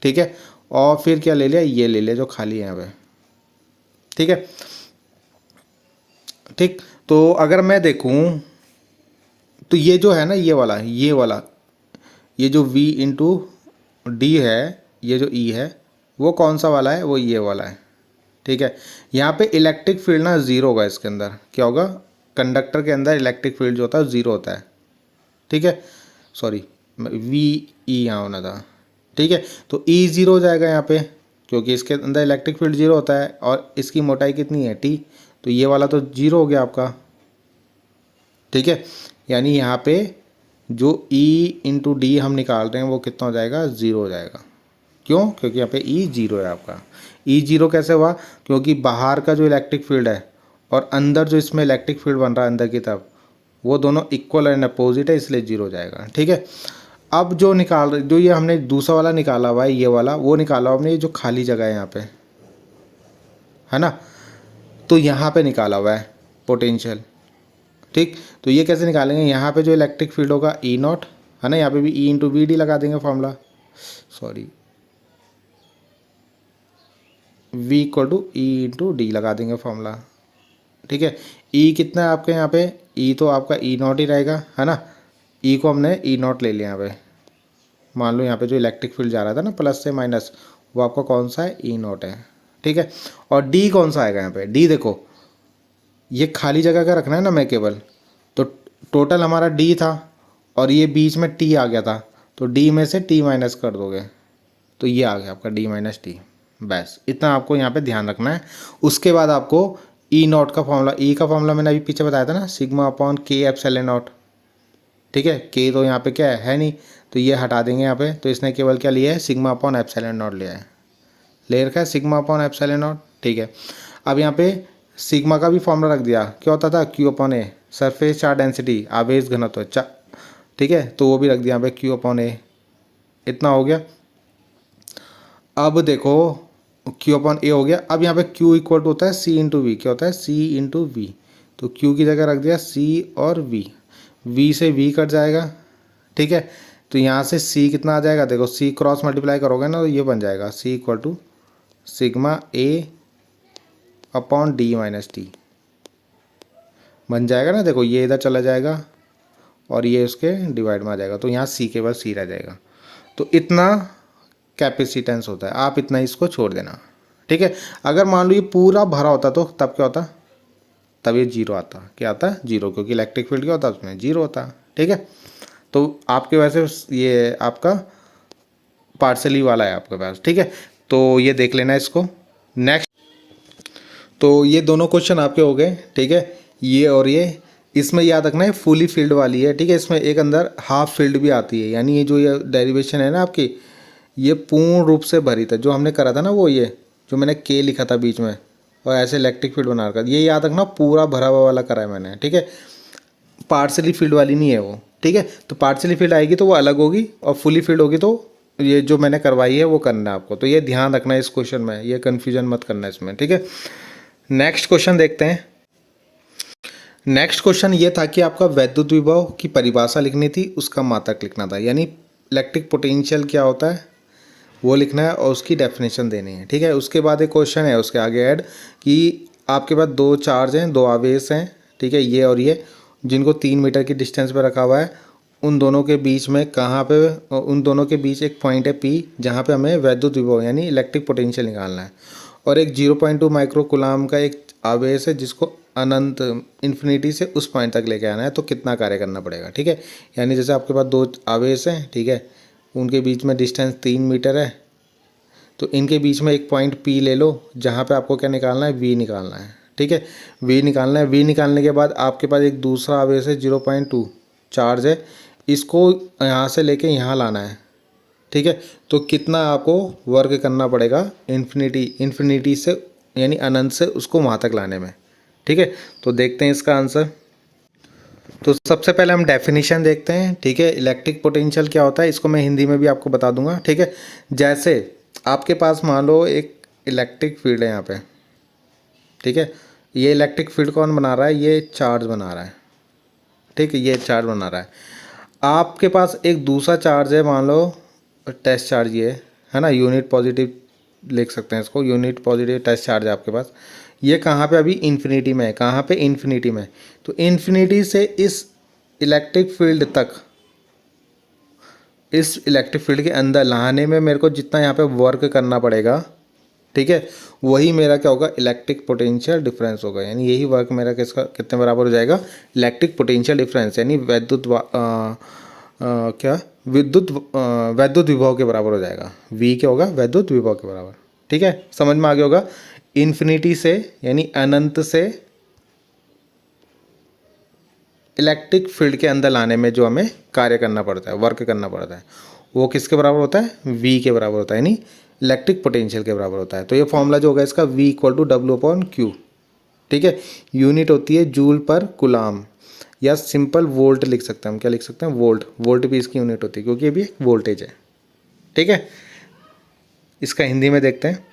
ठीक है, और फिर क्या ले लिया, ये ले लिया जो खाली है यहाँ पे। ठीक है, ठीक, तो अगर मैं देखूँ तो ये जो है ना, ये जो V इंटू डी है, ये जो E है वो कौन सा वाला है, वो ये वाला है। ठीक है, यहाँ पे इलेक्ट्रिक फील्ड ना 0 होगा, इसके अंदर क्या होगा, कंडक्टर के अंदर इलेक्ट्रिक फील्ड जो होता है 0 होता है। ठीक है, सॉरी V E यहाँ होना था। ठीक है, तो E 0 हो जाएगा यहाँ पे, क्योंकि इसके अंदर इलेक्ट्रिक फील्ड 0 होता है और इसकी मोटाई कितनी है, T, तो ये वाला तो 0 हो गया आपका। ठीक है, यानी यहाँ पे जो E इंटू डी हम निकाल रहे हैं वो कितना हो जाएगा, 0 हो जाएगा। क्यों, क्योंकि यहाँ पे E 0 है आपका। E 0 कैसे हुआ, क्योंकि बाहर का जो इलेक्ट्रिक फील्ड है और अंदर जो इसमें इलेक्ट्रिक फील्ड बन रहा है अंदर की तरफ, वो दोनों इक्वल एंड अपोजिट है, इसलिए 0 हो जाएगा। ठीक है, अब जो ये हमने दूसरा वाला निकाला हुआ है, ये वाला वो निकाला हुआ हमने, ये जो खाली जगह है यहाँ पे है ना, तो यहाँ पे निकाला हुआ है पोटेंशियल। ठीक, तो ये कैसे निकालेंगे, यहाँ पे जो इलेक्ट्रिक फील्ड होगा E0 है ना, यहाँ पे भी E इंटू वी डी लगा देंगे formula, sorry V equal to E into D लगा देंगे फॉर्मूला। ठीक है। ई कितना है आपके यहाँ पे, ई तो आपका ई नॉट ही रहेगा, है ना। ई को हमने ई नॉट ले लिया यहाँ पे। मान लो यहाँ पे जो इलेक्ट्रिक फील्ड जा रहा था ना प्लस से माइनस, वो आपका कौन सा है, ई नॉट है, ठीक है। और डी कौन सा आएगा यहाँ पे, डी देखो ये खाली जगह का रखना है ना मैं केवल, तो टोटल हमारा डी था और ये बीच में टी आ गया था, तो डी में से टी माइनस कर दोगे तो ये आ गया आपका डी माइनस टी। बस इतना आपको यहाँ पे ध्यान रखना है। उसके बाद आपको ई नॉट का फॉर्मूला, ई का फॉर्मूला मैंने अभी पीछे बताया था ना, सिग्मा अपॉन के एप्सिलॉन नॉट, ठीक है। के तो यहाँ पे क्या है नहीं, तो ये हटा देंगे यहाँ पे, तो इसने केवल क्या लिया है, सिग्मा अपॉन एप्सिलॉन नॉट लिया है, ले रखा है सिग्मा अपॉन एप्सिलॉन नॉट, ठीक है। अब यहाँ पे सिग्मा का भी फॉर्मूला रख दिया, क्या होता था, क्यू अपॉन ए, सरफेस चार्ज डेंसिटी, आवेश घनत्व, ठीक है, तो वो भी रख दिया यहाँ पे क्यू अपॉन ए, इतना हो गया। अब देखो क्यू अपॉन ए हो गया। अब यहाँ पे क्यू इक्वल टू होता है सी इंटू वी, क्या होता है, सी इंटू वी, तो क्यू की जगह रख दिया सी और वी, वी से वी कट जाएगा, ठीक है। तो यहाँ से सी कितना आ जाएगा, देखो सी क्रॉस मल्टीप्लाई करोगे ना तो ये बन जाएगा C equal to sigma A upon D minus T, बन जाएगा ना। देखो ये इधर चला जाएगा और ये उसके डिवाइड में आ जाएगा, तो यहाँ सी केवल सी रह जाएगा। तो इतना कैपेसिटेंस होता है, आप इतना इसको छोड़ देना, ठीक है। अगर मान लो ये पूरा भरा होता तो तब क्या होता, तब ये जीरो आता, क्या आता है, जीरो, क्योंकि इलेक्ट्रिक फील्ड क्या होता है उसमें, जीरो होता, ठीक है। तो आपके वैसे ये आपका पार्सली वाला है आपके पास, ठीक है। तो ये देख लेना इसको। नेक्स्ट, तो ये दोनों क्वेश्चन आपके हो गए, ठीक है, ये और ये। इसमें याद रखना है फुली फील्ड वाली है, ठीक है। इसमें एक अंदर हाफ फील्ड भी आती है, यानी ये जो ये डेरिवेशन है ना आपकी, ये पूर्ण रूप से भरी था, जो हमने करा था ना वो, ये जो मैंने के लिखा था बीच में और ऐसे इलेक्ट्रिक फील्ड बना रखा, ये याद रखना पूरा भरा हुआ वाला करा है मैंने, ठीक है। पार्सली फील्ड वाली नहीं है वो, ठीक है। तो पार्सली फील्ड आएगी तो वो अलग होगी और फुली फील्ड होगी तो ये जो मैंने करवाई है वो करना है आपको। तो ये ध्यान रखना है इस क्वेश्चन में, ये कन्फ्यूजन मत करना इसमें, ठीक है। नेक्स्ट क्वेश्चन देखते हैं। नेक्स्ट क्वेश्चन ये था कि आपका वैद्युत विभव की परिभाषा लिखनी थी, उसका मात्रक लिखना था, यानी इलेक्ट्रिक पोटेंशियल क्या होता है वो लिखना है और उसकी डेफिनेशन देनी है, ठीक है। उसके बाद एक क्वेश्चन है उसके आगे ऐड कि आपके पास दो चार्ज हैं, दो आवेश हैं, ठीक है, ये और ये, जिनको 3 मीटर की डिस्टेंस पे रखा हुआ है। उन दोनों के बीच में कहाँ पे, उन दोनों के बीच एक पॉइंट है पी, जहाँ पे हमें वैद्युत विभव यानी इलेक्ट्रिक पोटेंशियल निकालना है। और एक 0.2 माइक्रो कूलाम का एक आवेश है जिसको अनंत इन्फिनिटी से उस पॉइंट तक लेके आना है, तो कितना कार्य करना पड़ेगा, ठीक है। यानी जैसे आपके पास दो आवेश हैं, ठीक है, उनके बीच में डिस्टेंस 3 मीटर है, तो इनके बीच में एक पॉइंट पी ले लो जहाँ पे आपको क्या निकालना है, वी निकालना है, ठीक है। वी निकालना है, वी निकालने के बाद आपके पास एक दूसरा आवेश है 0.2 चार्ज है, इसको यहाँ से लेके यहाँ लाना है, ठीक है। तो कितना आपको वर्क करना पड़ेगा इन्फिनिटी से यानी अनंत से उसको वहाँ तक लाने में, ठीक है। तो देखते हैं इसका आंसर। तो सबसे पहले हम डेफिनेशन देखते हैं, ठीक है। इलेक्ट्रिक पोटेंशियल क्या होता है इसको मैं हिंदी में भी आपको बता दूंगा, ठीक है। जैसे आपके पास मान लो एक इलेक्ट्रिक फील्ड है यहाँ पे, ठीक है, ये इलेक्ट्रिक फील्ड कौन बना रहा है, ये चार्ज बना रहा है, ठीक है, ये चार्ज बना रहा है। आपके पास एक दूसरा चार्ज है, मान लो टेस्ट चार्ज, ये है ना, यूनिट पॉजिटिव लिख सकते हैं इसको, यूनिट पॉजिटिव टेस्ट चार्ज है आपके पास। ये कहाँ पे अभी इन्फिनिटी में है, कहाँ पे इन्फिनिटी में। तो इन्फिनिटी से इस इलेक्ट्रिक फील्ड तक, इस इलेक्ट्रिक फील्ड के अंदर लाने में मेरे को जितना यहाँ पे वर्क करना पड़ेगा, ठीक है, वही मेरा क्या होगा, इलेक्ट्रिक पोटेंशियल डिफरेंस होगा। यानी यही वर्क मेरा किसका कितने बराबर हो जाएगा, इलेक्ट्रिक पोटेंशियल डिफरेंस, यानी वैद्युत विभव के बराबर हो जाएगा। वी क्या होगा, वैद्युत विभव के बराबर, ठीक है, समझ में आ गया होगा। इन्फिनिटी से यानी अनंत से इलेक्ट्रिक फील्ड के अंदर लाने में जो हमें कार्य करना पड़ता है, वर्क करना पड़ता है, वो किसके बराबर होता है, वी के बराबर होता है, यानी इलेक्ट्रिक पोटेंशियल के बराबर होता है। तो ये फॉर्मूला जो होगा इसका V equal to W upon Q, ठीक है। यूनिट होती है जूल पर कुलाम, या सिंपल वोल्ट लिख सकते हैं हम, क्या लिख सकते हैं, वोल्ट, वोल्ट भी इसकी यूनिट होती है क्योंकि ये भी एक वोल्टेज है, ठीक है। इसका हिंदी में देखते हैं।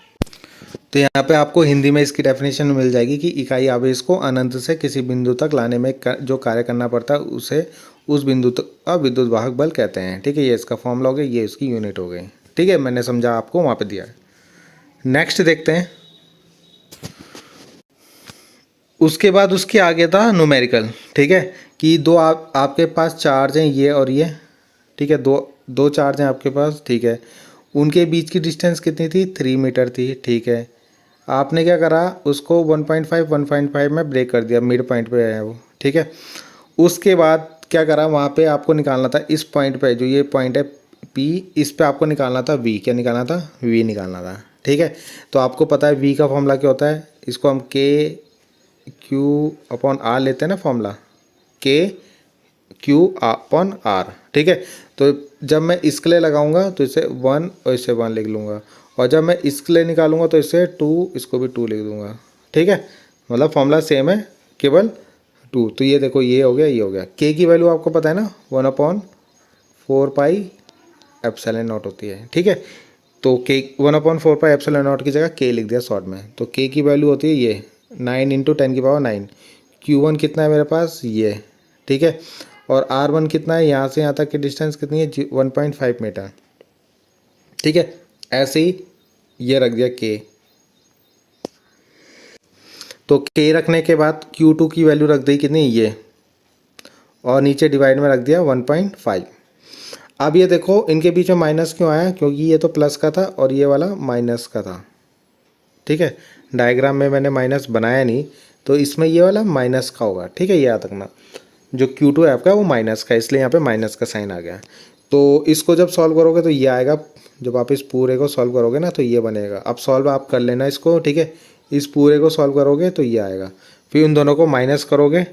तो यहाँ पे आपको हिंदी में इसकी डेफिनेशन मिल जाएगी कि इकाई आवेश को अनंत से किसी बिंदु तक लाने में जो कार्य करना पड़ता है उसे उस बिंदु तक का विद्युत वाहक बल कहते हैं, ठीक है। ये इसका फॉर्मूला हो गया, ये इसकी यूनिट हो गई, ठीक है, मैंने समझा आपको वहाँ पे दिया है। नेक्स्ट देखते हैं। उसके बाद उसके आगे था न्यूमेरिकल, ठीक है, कि दो आपके पास चार्ज हैं ये और ये, ठीक है, दो दो चार्ज हैं आपके पास, ठीक है, उनके बीच की डिस्टेंस कितनी थी, 3 मीटर थी, ठीक है। आपने क्या करा, उसको 1.5 में ब्रेक कर दिया, मिड पॉइंट पे है वो, ठीक है। उसके बाद क्या करा, वहाँ पे आपको निकालना था इस पॉइंट पे, जो ये पॉइंट है पी, इस पे आपको निकालना था वी, क्या निकालना था, वी निकालना था, ठीक है। तो आपको पता है वी का फॉर्मूला क्या होता है, इसको हम के क्यू अपॉन आर लेते हैं ना, फॉर्मूला के क्यू अपॉन आर, ठीक है। तो जब मैं इसके लिए लगाऊंगा तो इसे 1 और इसे 1 लिख लूँगा, और जब मैं इसके लिए निकालूंगा तो इसे 2, इसको भी 2 लिख दूंगा, ठीक है। मतलब फॉर्मूला सेम है, केवल 2। तो ये देखो, ये हो गया, ये हो गया। के की वैल्यू आपको पता है ना, 1/4πε0 होती है, ठीक है। तो के 1/4πε0 की जगह के लिख दिया शॉर्ट में। तो के की वैल्यू होती है ये 9 × 10⁹। Q1 कितना है मेरे पास, ये, ठीक है। और R1 कितना है, यहाँ से यहाँ तक की डिस्टेंस कितनी है, 1.5 मीटर, ठीक है। ऐसे ही ये रख दिया के। तो के रखने के बाद Q2 की वैल्यू रख दी कितनी, ये, और नीचे डिवाइड में रख दिया 1.5। अब ये देखो इनके बीच में माइनस क्यों आया, क्योंकि ये तो प्लस का था और ये वाला माइनस का था, ठीक है। डायग्राम में मैंने माइनस बनाया नहीं, तो इसमें ये वाला माइनस का होगा, ठीक है, ये याद रखना। जो Q2 है आपका वो माइनस का, इसलिए यहाँ पे माइनस का साइन आ गया। तो इसको जब सॉल्व करोगे तो ये आएगा, जब आप इस पूरे को सॉल्व करोगे ना तो ये बनेगा। अब सॉल्व आप कर लेना इसको, ठीक है। इस पूरे को सॉल्व करोगे तो ये आएगा, फिर उन दोनों को माइनस करोगे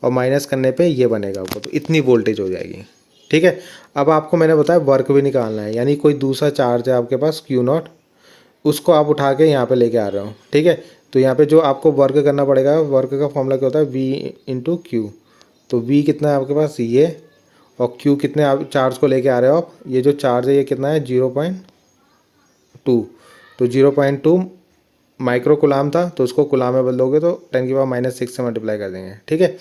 और माइनस करने पे ये बनेगा आपको, तो इतनी वोल्टेज हो जाएगी, ठीक है। अब आपको मैंने बताया वर्क भी निकालना है, यानी कोई दूसरा चार्ज है आपके पास Q0, उसको आप उठा के यहाँ पे लेके आ रहे हो, ठीक है। तो यहाँ पे जो आपको वर्क करना पड़ेगा, वर्क का फॉर्मूला क्या होता है, V × Q। तो V कितना है आपके पास, ये, और Q कितने आप चार्ज को लेके आ रहे हो आप, ये जो चार्ज है ये कितना है, 0.2। तो 0.2 माइक्रो कुलाम था, तो उसको कुलाम में बदलोगे तो 10⁻⁻6 से मल्टीप्लाई कर देंगे, ठीक है।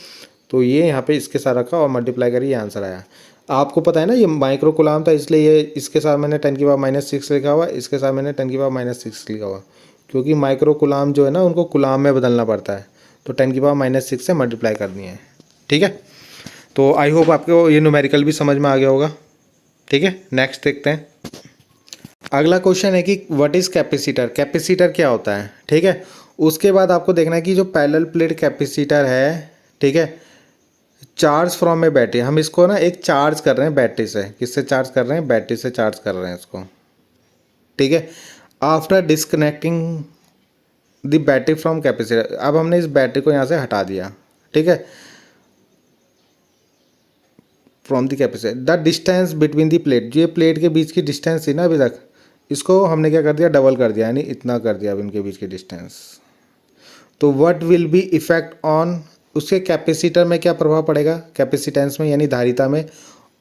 तो ये यहाँ पे इसके साथ रखा और मल्टीप्लाई करिए, आंसर आया। आपको पता है ना ये माइक्रो कुलाम था, इसलिए ये इसके साथ मैंने 10⁻⁻6 लिखा हुआ, इसके साथ मैंने 10⁻⁻6 लिखा हुआ, क्योंकि माइक्रो कुलाम जो है ना उनको कुलाम में बदलना पड़ता है। तो 10⁻⁻6 से मल्टीप्लाई करनी है, ठीक है। तो आई होप आपको ये न्यूमेरिकल भी समझ में आ गया होगा, ठीक है। नेक्स्ट देखते हैं। अगला क्वेश्चन है कि व्हाट इज़ कैपेसिटर, कैपेसिटर क्या होता है, ठीक है। उसके बाद आपको देखना है कि जो पैरेलल प्लेट कैपेसिटर है, ठीक है, चार्ज फ्रॉम ए बैटरी, हम इसको ना एक चार्ज कर रहे हैं बैटरी से, किससे चार्ज कर रहे हैं, बैटरी से चार्ज कर रहे हैं इसको, ठीक है। After disconnecting the battery from capacitor, अब हमने इस बैटरी को यहाँ से हटा दिया, ठीक है, from the capacitor. The distance between the plate, जो ये प्लेट के बीच की डिस्टेंस थी ना अभी तक, इसको हमने क्या कर दिया, डबल कर दिया, यानी इतना कर दिया अब इनके बीच की डिस्टेंस। तो what will be effect on, उसके कैपेसिटर में क्या प्रभाव पड़ेगा, कैपेसिटेंस में यानी धारिता में,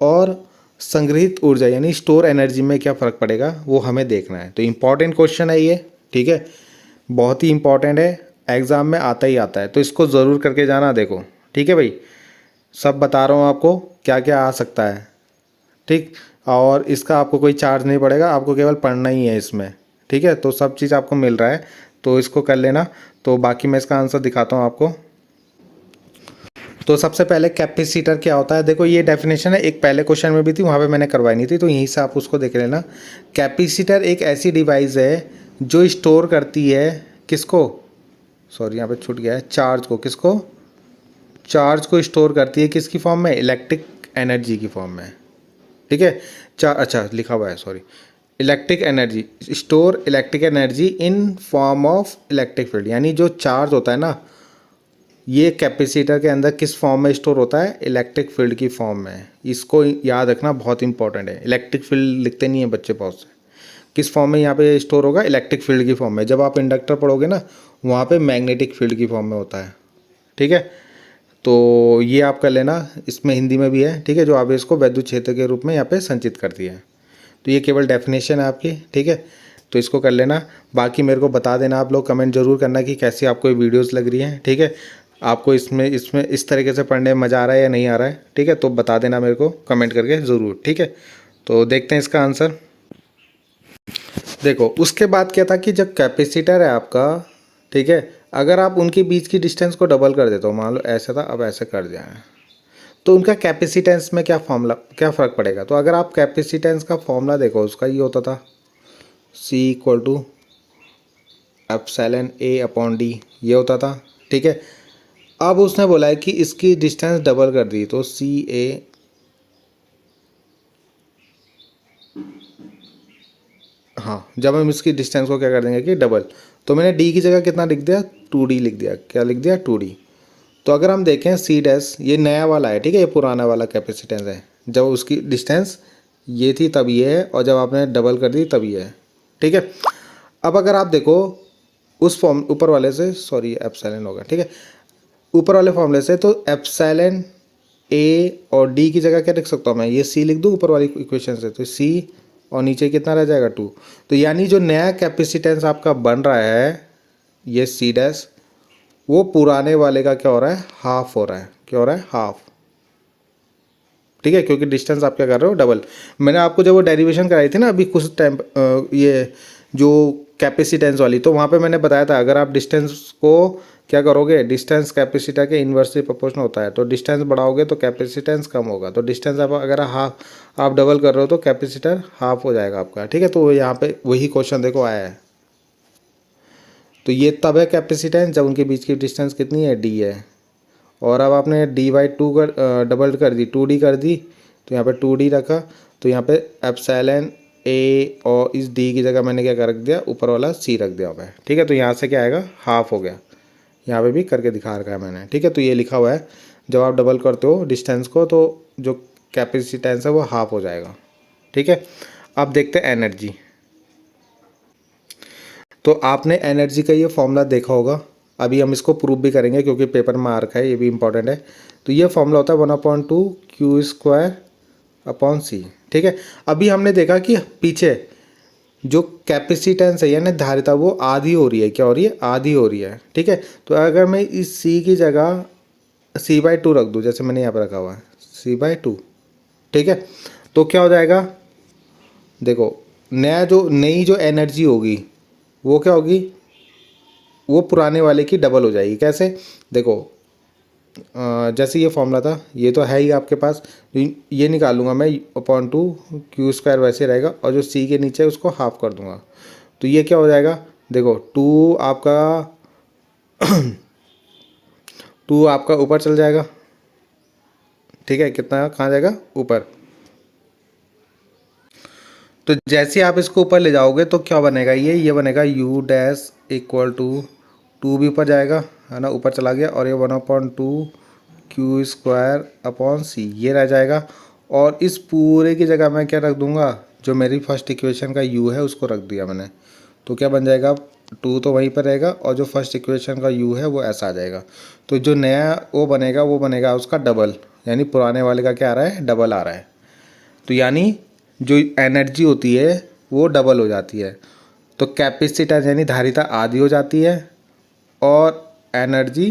और संग्रहित ऊर्जा यानी स्टोर एनर्जी में क्या फ़र्क पड़ेगा, वो हमें देखना है। तो इम्पॉर्टेंट क्वेश्चन है ये, ठीक है, बहुत ही इंपॉर्टेंट है, एग्ज़ाम में आता ही आता है, तो इसको ज़रूर करके जाना। देखो, ठीक है भाई, सब बता रहा हूँ आपको क्या क्या आ सकता है, ठीक। और इसका आपको कोई चार्ज नहीं पड़ेगा, आपको केवल पढ़ना ही है इसमें, ठीक है। तो सब चीज़ आपको मिल रहा है, तो इसको कर लेना। तो बाकी मैं इसका आंसर दिखाता हूँ आपको। तो सबसे पहले कैपेसिटर क्या होता है, देखो ये डेफिनेशन है, एक पहले क्वेश्चन में भी थी, वहाँ पे मैंने करवाई नहीं थी, तो यहीं से आप उसको देख लेना। कैपेसिटर एक ऐसी डिवाइस है जो स्टोर करती है किसको, सॉरी यहाँ पे छूट गया है, चार्ज को, किसको, चार्ज को स्टोर करती है किसकी फॉर्म में, इलेक्ट्रिक एनर्जी की फॉर्म में, ठीक है। अच्छा लिखा हुआ है, sorry, electric energy, store electric energy in form of electric field, यानी जो चार्ज होता है ना, ये कैपेसिटर के अंदर किस फॉर्म में स्टोर होता है, इलेक्ट्रिक फील्ड की फॉर्म में। इसको याद रखना, बहुत इंपॉर्टेंट है। इलेक्ट्रिक फील्ड लिखते नहीं है बच्चे बहुत से, किस फॉर्म में यहाँ पे स्टोर होगा, इलेक्ट्रिक फील्ड की फॉर्म में। जब आप इंडक्टर पढ़ोगे ना, वहाँ पे मैग्नेटिक फील्ड की फॉर्म में होता है, ठीक है। तो ये आप कर लेना, इसमें हिंदी में भी है, ठीक है, जो आप इसको वैद्युत क्षेत्र के रूप में यहाँ पे संचित करती है। तो ये केवल डेफिनेशन है आपकी, ठीक है, तो इसको कर लेना। बाकी मेरे को बता देना, आप लोग कमेंट जरूर करना कि कैसी आपको ये वीडियोस लग रही हैं, ठीक है। आपको इसमें इस तरीके से पढ़ने में मज़ा आ रहा है या नहीं आ रहा है, ठीक है, तो बता देना मेरे को कमेंट करके ज़रूर, ठीक है। तो देखते हैं इसका आंसर। देखो उसके बाद क्या था कि जब कैपेसिटर है आपका, ठीक है, अगर आप उनके बीच की डिस्टेंस को डबल कर देते हो, मान लो ऐसे था, अब ऐसे कर दिया है, तो उनका कैपेसिटेंस में क्या फ़र्क पड़ेगा। तो अगर आप कैपेसिटेंस का फॉर्मूला देखो, उसका ये होता था C equal to epsilon A upon D, ये होता था, ठीक है। अब उसने बोला है कि इसकी डिस्टेंस डबल कर दी, तो CA, हाँ, जब हम इसकी डिस्टेंस को क्या कर देंगे कि डबल, तो मैंने D की जगह कितना लिख दिया, 2D लिख दिया। क्या लिख दिया, 2D। तो अगर हम देखें C डैश, ये नया वाला है, ठीक है, ये पुराना वाला कैपेसिटेंस है। जब उसकी डिस्टेंस ये थी तब ये है, और जब आपने डबल कर दी तब ये है, ठीक है। अब अगर आप देखो उस फॉर्म ऊपर वाले से, सॉरी एप्सिलॉन होगा, ठीक है, ऊपर वाले फॉर्मूले से, तो एप्सिलॉन A और D की जगह क्या लिख सकता हूँ मैं, ये C लिख दूँ ऊपर वाली इक्वेशन से, तो C और नीचे कितना रह जाएगा 2। तो यानी जो नया कैपेसिटेंस आपका बन रहा है ये C डैश, वो पुराने वाले का क्या हो रहा है, हाफ हो रहा है। क्या हो रहा है, हाफ, ठीक है, क्योंकि डिस्टेंस आप क्या कर रहे हो, डबल। मैंने आपको जब वो डेरिवेशन कराई थी ना अभी कुछ टाइम, ये जो कैपेसिटेंस वाली, तो वहाँ पे मैंने बताया था अगर आप डिस्टेंस को क्या करोगे, डिस्टेंस कैपेसिटर के इन्वर्सली प्रोपोर्शनल होता है, तो डिस्टेंस बढ़ाओगे तो कैपेसिटेंस कम होगा। तो डिस्टेंस आप अगर हाफ आप डबल कर रहे हो तो कैपेसिटर हाफ हो जाएगा आपका, ठीक है। तो यहाँ पे वही क्वेश्चन देखो आया है। तो ये तब है कैपेसिटेंस जब उनके बीच की डिस्टेंस कितनी है, D है। और अब आपने D/2 कर डबल कर दी, 2D कर दी, तो यहाँ पे 2D रखा, तो यहाँ पे एप्सिलॉन A और इस D की जगह मैंने क्या कर रख दिया, ऊपर वाला C रख दिया हुआ है, ठीक है। तो यहाँ से क्या आएगा, हाफ हो गया। यहाँ पे भी करके दिखा रखा है मैंने, ठीक है। तो ये लिखा हुआ है जब आप डबल करते हो डिस्टेंस को तो जो कैपेसिटेंस है वो हाफ हो जाएगा, ठीक है। अब देखते हैं एनर्जी। तो आपने एनर्जी का ये फॉर्मूला देखा होगा, अभी हम इसको प्रूव भी करेंगे क्योंकि पेपर में आ रखा है, ये भी इंपॉर्टेंट है। तो ये फॉर्मूला होता है 1/2 Q² अपॉन C, ठीक है। अभी हमने देखा कि पीछे जो कैपेसिटेंस है यानी धारिता वो आधी हो रही है, क्या हो रही है, आधी हो रही है, ठीक है। तो अगर मैं इस C की जगह C/2 रख दूँ, जैसे मैंने यहाँ पर रखा हुआ है C/2, ठीक है, तो क्या हो जाएगा, देखो नई जो एनर्जी होगी वो क्या होगी, वो पुराने वाले की डबल हो जाएगी। कैसे, देखो जैसे ये फॉर्मूला था, ये तो है ही आपके पास, तो ये निकालूंगा मैं (2 Q² वैसे रहेगा, और जो C के नीचे उसको हाफ कर दूंगा, तो ये क्या हो जाएगा, देखो 2 आपका ऊपर चल जाएगा, ठीक है। कितना कहाँ जाएगा, ऊपर। तो जैसे आप इसको ऊपर ले जाओगे तो क्या बनेगा, ये बनेगा U डैश इक्वल टू 2 भी ऊपर जाएगा, है ना, ऊपर चला गया, और ये 1/2 Q² अपॉन C ये रह जाएगा। और इस पूरे की जगह मैं क्या रख दूंगा, जो मेरी फर्स्ट इक्वेशन का U है उसको रख दिया मैंने, तो क्या बन जाएगा, 2 तो वहीं पर रहेगा, और जो फर्स्ट इक्वेशन का U है वो ऐसा आ जाएगा। तो जो नया वो बनेगा उसका डबल, यानी पुराने वाले का क्या आ रहा है, डबल आ रहा है। तो यानी जो एनर्जी होती है वो डबल हो जाती है। तो कैपेसिटेंस यानी धारिता आधी हो जाती है, और एनर्जी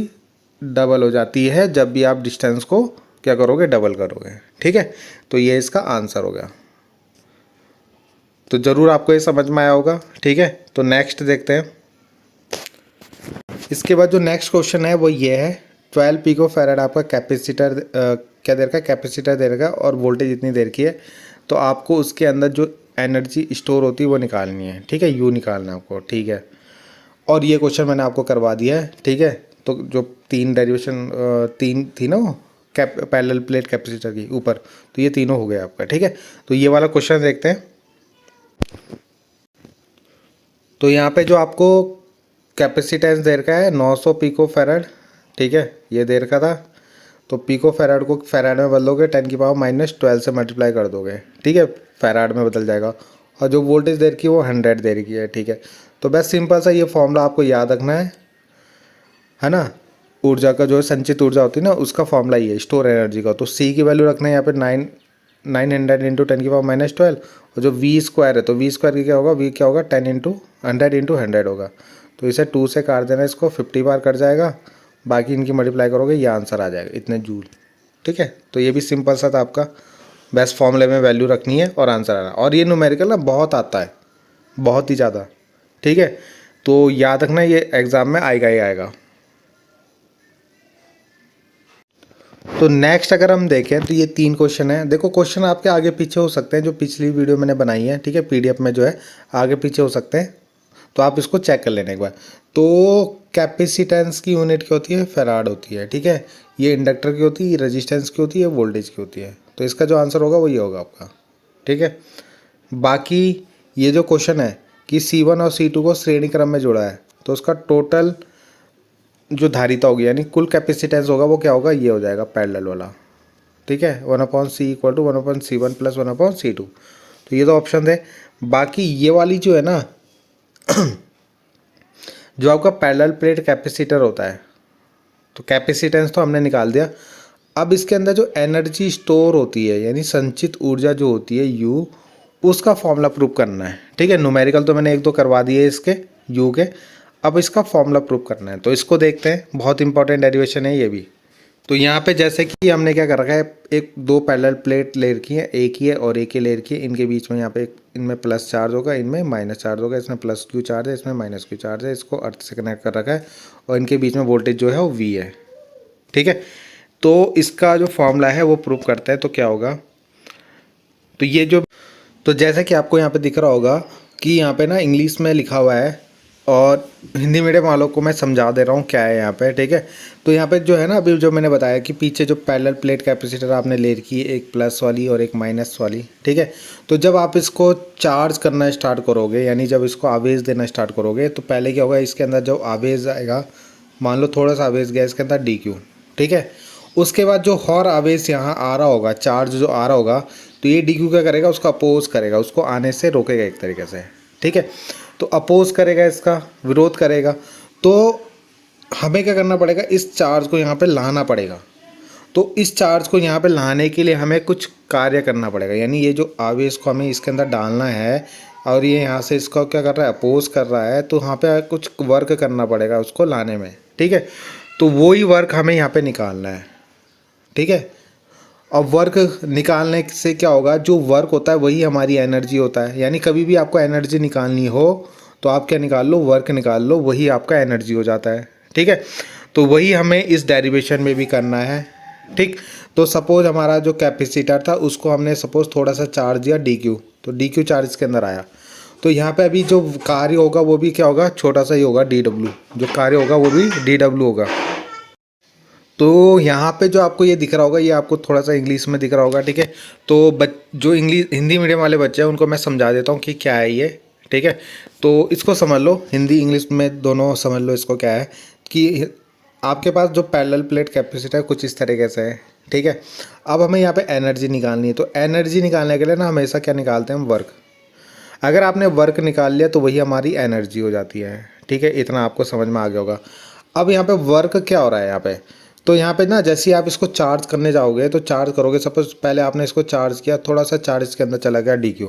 डबल हो जाती है जब भी आप डिस्टेंस को क्या करोगे, डबल करोगे, ठीक है। तो ये इसका आंसर हो गया। तो ज़रूर आपको ये समझ में आया होगा, ठीक है। तो नेक्स्ट देखते हैं। इसके बाद जो नेक्स्ट क्वेश्चन है वो ये है, 12 पिकोफैराड आपका कैपेसिटर क्या देर का कैपेसिटर दे रखा है, और वोल्टेज इतनी देर की है। तो आपको उसके अंदर जो एनर्जी स्टोर होती है वो निकालनी है, ठीक है, U निकालना है आपको, ठीक है। और ये क्वेश्चन मैंने आपको करवा दिया है, ठीक है। तो जो 3 डेरिवेशन 3 थी ना वो पैरेलल प्लेट कैपेसिटर की ऊपर, तो ये तीनों हो गया आपका, ठीक है। तो ये वाला क्वेश्चन देखते हैं। तो यहाँ पे जो आपको कैपेसिटेंस दे रखा है 900 पिकोफैराड, ठीक है, ये दे रखा था। तो पिकोफैराड को फैराड में बदलोगे 10⁻⁻12 से मल्टीप्लाई कर दोगे, ठीक है, फैराड में बदल जाएगा। और जो वोल्टेज दे रखी है वो 100 दे रखी है, ठीक है। तो बस सिंपल सा ये फॉर्मूला आपको याद रखना है ना। ऊर्जा का जो संचित ऊर्जा होती है ना उसका फॉर्मूला ये है, स्टोर एनर्जी का। तो C की वैल्यू रखना है यहाँ पे 900 इंटू 10⁻12, और जो V² है तो V² की क्या होगा, V क्या होगा, 10 इंटू 100 होगा। तो इसे 2 से काट देना, इसको 50 बार कट जाएगा, बाकी इनकी मल्टीप्लाई करोगे ये आंसर आ जाएगा, इतने जूल, ठीक है। तो ये भी सिंपल सा था आपका, बेस्ट फॉर्मूले में वैल्यू रखनी है और आंसर आना। और ये न्यूमेरिकल ना बहुत आता है, बहुत ही ज़्यादा, ठीक है। तो याद रखना ये एग्ज़ाम में आएगा ही आएगा। तो नेक्स्ट अगर हम देखें तो ये 3 क्वेश्चन है। देखो क्वेश्चन आपके आगे पीछे हो सकते हैं, जो पिछली वीडियो मैंने बनाई है, ठीक है, पीडीएफ में जो है आगे पीछे हो सकते हैं, तो आप इसको चेक कर लेना एक बार। तो कैपेसिटेंस की यूनिट क्या होती है? फैराड होती है, ठीक है। ये इंडक्टर की होती है, ये रेजिस्टेंस की होती है, वोल्टेज की होती है। तो इसका जो आंसर होगा वो ये होगा आपका, ठीक है। बाकी ये जो क्वेश्चन है कि C1 और C2 को श्रेणी क्रम में जोड़ा है, तो उसका टोटल जो धारिता होगी यानी कुल कैपेसिटेंस होगा वो क्या होगा? ये हो जाएगा पैरेलल वाला, ठीक है। 1/C = 1/C1 + 1/C2। तो ये तो ऑप्शन थे। बाकी ये वाली जो है ना जो आपका पैरेलल प्लेट कैपेसिटर होता है, तो कैपेसिटेंस तो हमने निकाल दिया। अब इसके अंदर जो एनर्जी स्टोर होती है यानी संचित ऊर्जा जो होती है U, उसका फॉर्मूला प्रूव करना है, ठीक है। न्यूमेरिकल तो मैंने 1-2 करवा दिए इसके U के, अब इसका फॉर्मूला प्रूव करना है। तो इसको देखते हैं, बहुत इंपॉर्टेंट डेरिवेशन है ये भी। तो यहाँ पे जैसे कि हमने क्या कर रखा है, एक 2 पैरेलल प्लेट ले रखी है, एक ही है और एक ही ले रखी है। इनके बीच में यहाँ पे इनमें प्लस चार्ज होगा, इनमें माइनस चार्ज होगा, इसमें प्लस Q चार्ज है, इसमें माइनस Q चार्ज है। इसको अर्थ से कनेक्ट कर रखा है और इनके बीच में वोल्टेज जो है वो V है, ठीक है। तो इसका जो फॉर्मूला है वो प्रूव करता है। तो क्या होगा, तो ये जो, तो जैसे कि आपको यहाँ पे दिख रहा होगा कि यहाँ पे ना इंग्लिश में लिखा हुआ है और हिंदी मीडियम वालों को मैं समझा दे रहा हूँ क्या है यहाँ पे, ठीक है। तो यहाँ पे जो है ना, अभी जो मैंने बताया कि पीछे जो पैरेलल प्लेट कैपेसिटर आपने ले रखी है, एक प्लस वाली और एक माइनस वाली, ठीक है। तो जब आप इसको चार्ज करना स्टार्ट करोगे यानी जब इसको आवेश देना स्टार्ट करोगे, तो पहले क्या होगा, इसके अंदर जो आवेश आएगा, मान लो थोड़ा सा आवेश गया इसके अंदर DQ, ठीक है। उसके बाद जो और आवेश यहाँ आ रहा होगा, चार्ज जो आ रहा होगा, तो ये DQ क्या करेगा, उसको अपोज करेगा, उसको आने से रोकेगा एक तरीके से, ठीक है। तो अपोज करेगा, इसका विरोध करेगा। तो हमें क्या करना पड़ेगा, इस चार्ज को यहाँ पे लाना पड़ेगा। तो इस चार्ज को यहाँ पे लाने के लिए हमें कुछ कार्य करना पड़ेगा, यानी ये जो आवेश को हमें इसके अंदर डालना है और ये यहाँ से इसको क्या कर रहा है, अपोज कर रहा है, तो यहाँ पे कुछ वर्क करना पड़ेगा उसको लाने में, ठीक है। तो वही वर्क हमें यहाँ पे निकालना है, ठीक है। अब वर्क निकालने से क्या होगा, जो वर्क होता है वही हमारी एनर्जी होता है। यानी कभी भी आपको एनर्जी निकालनी हो तो आप क्या निकाल लो, वर्क निकाल लो, वही आपका एनर्जी हो जाता है, ठीक है। तो वही हमें इस डेरिवेशन में भी करना है, ठीक। तो सपोज हमारा जो कैपेसिटर था उसको हमने सपोज थोड़ा सा चार्ज दिया DQ, तो DQ चार्ज के अंदर आया। तो यहाँ पे अभी जो कार्य होगा वो भी क्या होगा, छोटा सा ही होगा, DW। जो कार्य होगा वो भी DW होगा। तो यहाँ पे जो आपको ये दिख रहा होगा, ये आपको थोड़ा सा इंग्लिश में दिख रहा होगा, ठीक है। तो जो हिंदी मीडियम वाले बच्चे हैं उनको मैं समझा देता हूँ कि क्या है ये, ठीक है। तो इसको समझ लो, हिंदी इंग्लिश में दोनों समझ लो। इसको क्या है कि आपके पास जो पैरेलल प्लेट कैपेसिटर कुछ इस तरीके से है, ठीक है। अब हमें यहाँ पे एनर्जी निकालनी है। तो एनर्जी निकालने के लिए ना हमेशा क्या निकालते हैं, वर्क। अगर आपने वर्क निकाल लिया तो वही हमारी एनर्जी हो जाती है, ठीक है। इतना आपको समझ में आ गया होगा। अब यहाँ पे वर्क क्या हो रहा है यहाँ पे, तो यहाँ पे ना जैसे ही आप इसको चार्ज करने जाओगे, तो चार्ज करोगे, सपोज पहले आपने इसको चार्ज किया, थोड़ा सा चार्ज इसके अंदर चला गया DQ।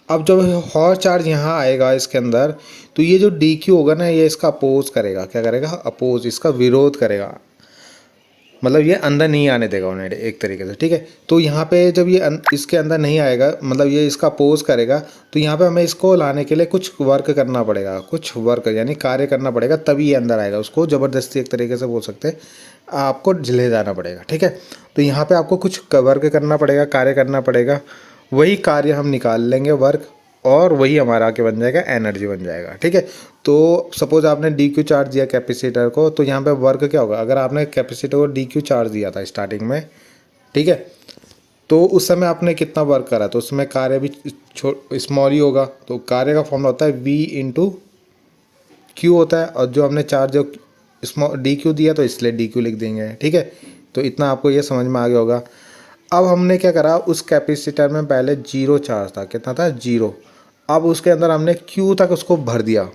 अब जब और चार्ज यहाँ आएगा इसके अंदर, तो ये जो DQ होगा ना, ये इसका अपोज करेगा, क्या करेगा, अपोज, इसका विरोध करेगा। मतलब ये अंदर नहीं आने देगा उन्हें एक तरीके से, ठीक है। तो यहाँ पे जब ये इसके अंदर नहीं आएगा, मतलब ये इसका अपोज करेगा, तो यहाँ पे हमें इसको लाने के लिए कुछ वर्क करना पड़ेगा, कुछ वर्क यानी कार्य करना पड़ेगा, तभी ये अंदर आएगा। उसको ज़बरदस्ती एक तरीके से बोल सकते हैं, आपको ले जाना पड़ेगा, ठीक है। तो यहाँ पे आपको कुछ वर्क करना पड़ेगा, कार्य करना पड़ेगा, वही कार्य हम निकाल लेंगे वर्क, और वही हमारा आके बन जाएगा, एनर्जी बन जाएगा, ठीक है। तो सपोज आपने DQ चार्ज दिया कैपेसिटर को, तो यहाँ पे वर्क क्या होगा, अगर आपने कैपेसिटर को DQ चार्ज दिया था स्टार्टिंग में, ठीक है, तो उस समय आपने कितना वर्क करा, तो उसमें कार्य भी स्मॉल ही होगा। तो कार्य का फॉर्मूला होता है V × Q होता है, और जो हमने चार्ज जो DQ दिया तो इसलिए DQ लिख देंगे, ठीक है। तो इतना आपको ये समझ में आ गया होगा। अब हमने क्या करा, उस कैपेसिटर में पहले 0 चार्ज था, कितना था, 0। अब उसके अंदर हमने Q तक उसको भर दिया,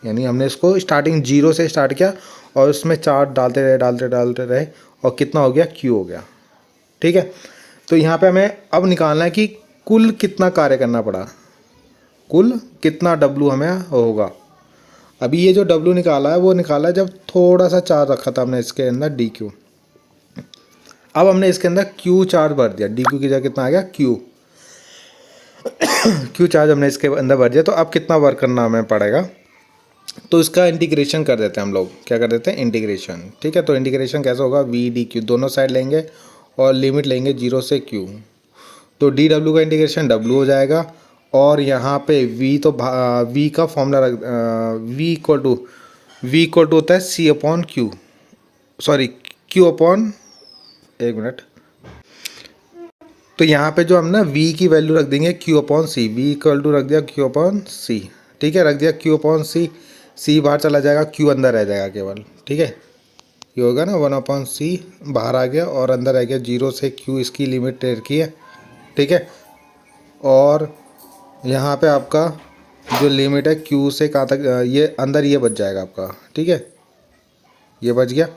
यानी हमने इसको स्टार्टिंग 0 से स्टार्ट किया और उसमें चार्ज डालते रहे और कितना हो गया, Q हो गया, ठीक है। तो यहाँ पे हमें अब निकालना है कि कुल कितना कार्य करना पड़ा, कुल कितना W हमें होगा। अभी ये जो W निकाला है वो निकाला है जब थोड़ा सा चार्ज रखा था हमने इसके अंदर DQ। अब हमने इसके अंदर Q चार्ज भर दिया, DQ की जगह कितना आ गया, Q। Q चार्ज हमने इसके अंदर भर दिया। तो अब कितना वर्क करना हमें पड़ेगा, तो इसका इंटीग्रेशन कर देते हैं हम लोग, क्या कर देते हैं, इंटीग्रेशन। ठीक है, तो इंटीग्रेशन कैसे होगा, वी डी क्यू दोनों साइड लेंगे और लिमिट लेंगे 0 से q। तो डी डब्ल्यू का इंटीग्रेशन डब्ल्यू हो जाएगा, और यहाँ पे वी तो वी का फॉर्मूला रख, वी इक्वल टू होता है C upon Q, sorry Q upon, एक मिनट, तो यहाँ पे जो हम ना v की वैल्यू रख देंगे q upon C, V equal to रख दिया q अपॉन सी। ठीक है, रख दिया q अपॉन सी, सी बाहर चला जाएगा, q अंदर रह जाएगा केवल। ठीक है, ये होगा ना 1 अपॉन सी बाहर आ गया और अंदर आ गया 0 से q, इसकी लिमिट रखी है। ठीक है, और यहाँ पे आपका जो लिमिट है q से कहाँ तक, ये अंदर ये बच जाएगा आपका। ठीक है, ये बच गया।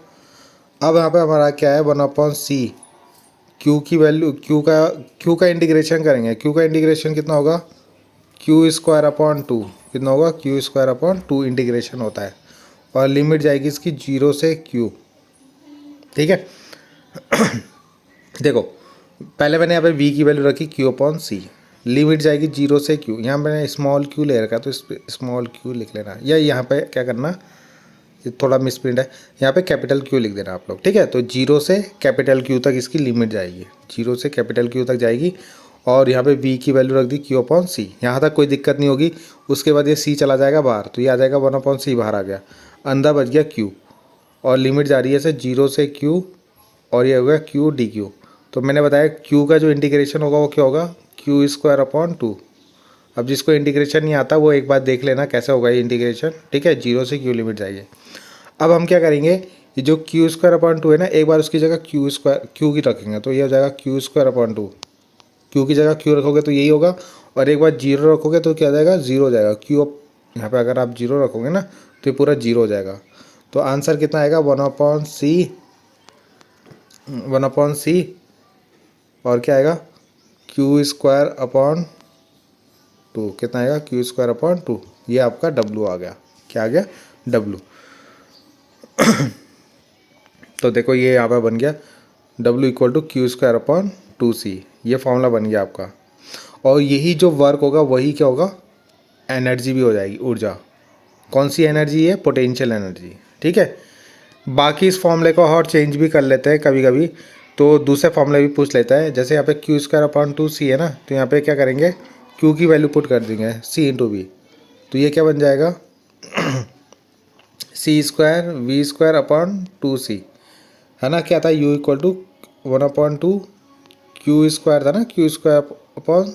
अब यहाँ पे हमारा क्या है, 1 अपॉन सी, क्यू की वैल्यू, क्यू का इंटीग्रेशन करेंगे, क्यू का इंटीग्रेशन कितना होगा, क्यू स्क्वायर अपॉन 2, कितना होगा, क्यू स्क्वायर अपॉन 2 इंटीग्रेशन होता है, और लिमिट जाएगी इसकी 0 से क्यू। ठीक है देखो, पहले मैंने यहाँ पे v की वैल्यू रखी क्यू अपॉन सी, लिमिट जाएगी 0 से क्यू, यहाँ मैंने स्मॉल क्यू ले रखा है तो इस पर स्मॉल क्यू लिख लेना, या यहाँ पे क्या करना, ये थोड़ा मिसप्रिंट है, यहाँ पे कैपिटल क्यू लिख देना आप लोग। ठीक है, तो 0 से कैपिटल क्यू तक इसकी लिमिट जाएगी, 0 से कैपिटल क्यू तक जाएगी, और यहाँ पे v की वैल्यू रख दी क्यू अपॉन सी, यहाँ तक कोई दिक्कत नहीं होगी। उसके बाद ये c चला जाएगा बाहर, तो ये आ जाएगा 1 अपॉन सी, बाहर आ गया, अंदर बच गया q, और लिमिट जा रही है इसे 0 से q, और ये हो गया q डी क्यू। तो मैंने बताया q का जो इंटीग्रेशन होगा वो क्या होगा, क्यू स्क्वायर अपॉन 2। अब जिसको इंटीग्रेशन नहीं आता वो एक बार देख लेना कैसे होगा ये इंटीग्रेशन। ठीक है, 0 से q लिमिट जाइए। अब हम क्या करेंगे, ये जो क्यू स्क्वायर अपॉन 2 है ना, एक बार उसकी जगह क्यू की रखेंगे, तो ये हो जाएगा क्यू स्क्वायर अपॉन 2, क्यू की जगह क्यू रखोगे तो यही होगा, और एक बार 0 रखोगे तो क्या हो जाएगा, 0 हो जाएगा। क्यू यहाँ पे अगर आप 0 रखोगे ना तो ये पूरा 0 हो जाएगा। तो आंसर कितना आएगा, 1 अपॉन सी, और क्या आएगा, क्यू स्क्वायर अपॉन 2, कितना आएगा, क्यू स्क्वायर अपॉन 2, ये आपका W आ गया। क्या आ गया, W। तो देखो ये यहाँ पर बन गया W equal to Q square upon 2c, ये फॉर्मूला बन गया आपका। और यही जो वर्क होगा वही क्या होगा, एनर्जी भी हो जाएगी, ऊर्जा। कौन सी एनर्जी है, पोटेंशियल एनर्जी। ठीक है, बाकी इस फॉर्मूले को और चेंज भी कर लेते हैं कभी कभी, तो दूसरे फॉर्मूले भी पूछ लेता है। जैसे यहाँ पे क्यू स्क्वायर अपॉन 2c है ना, तो यहाँ पे क्या करेंगे, क्यू की वैल्यू पुट कर देंगे c इंटू वी, तो ये क्या बन जाएगा, C square V square upon 2c, है ना, क्या था, u equal to 1 upon 2 Q square था ना, क्यू स्क्वायर अपॉन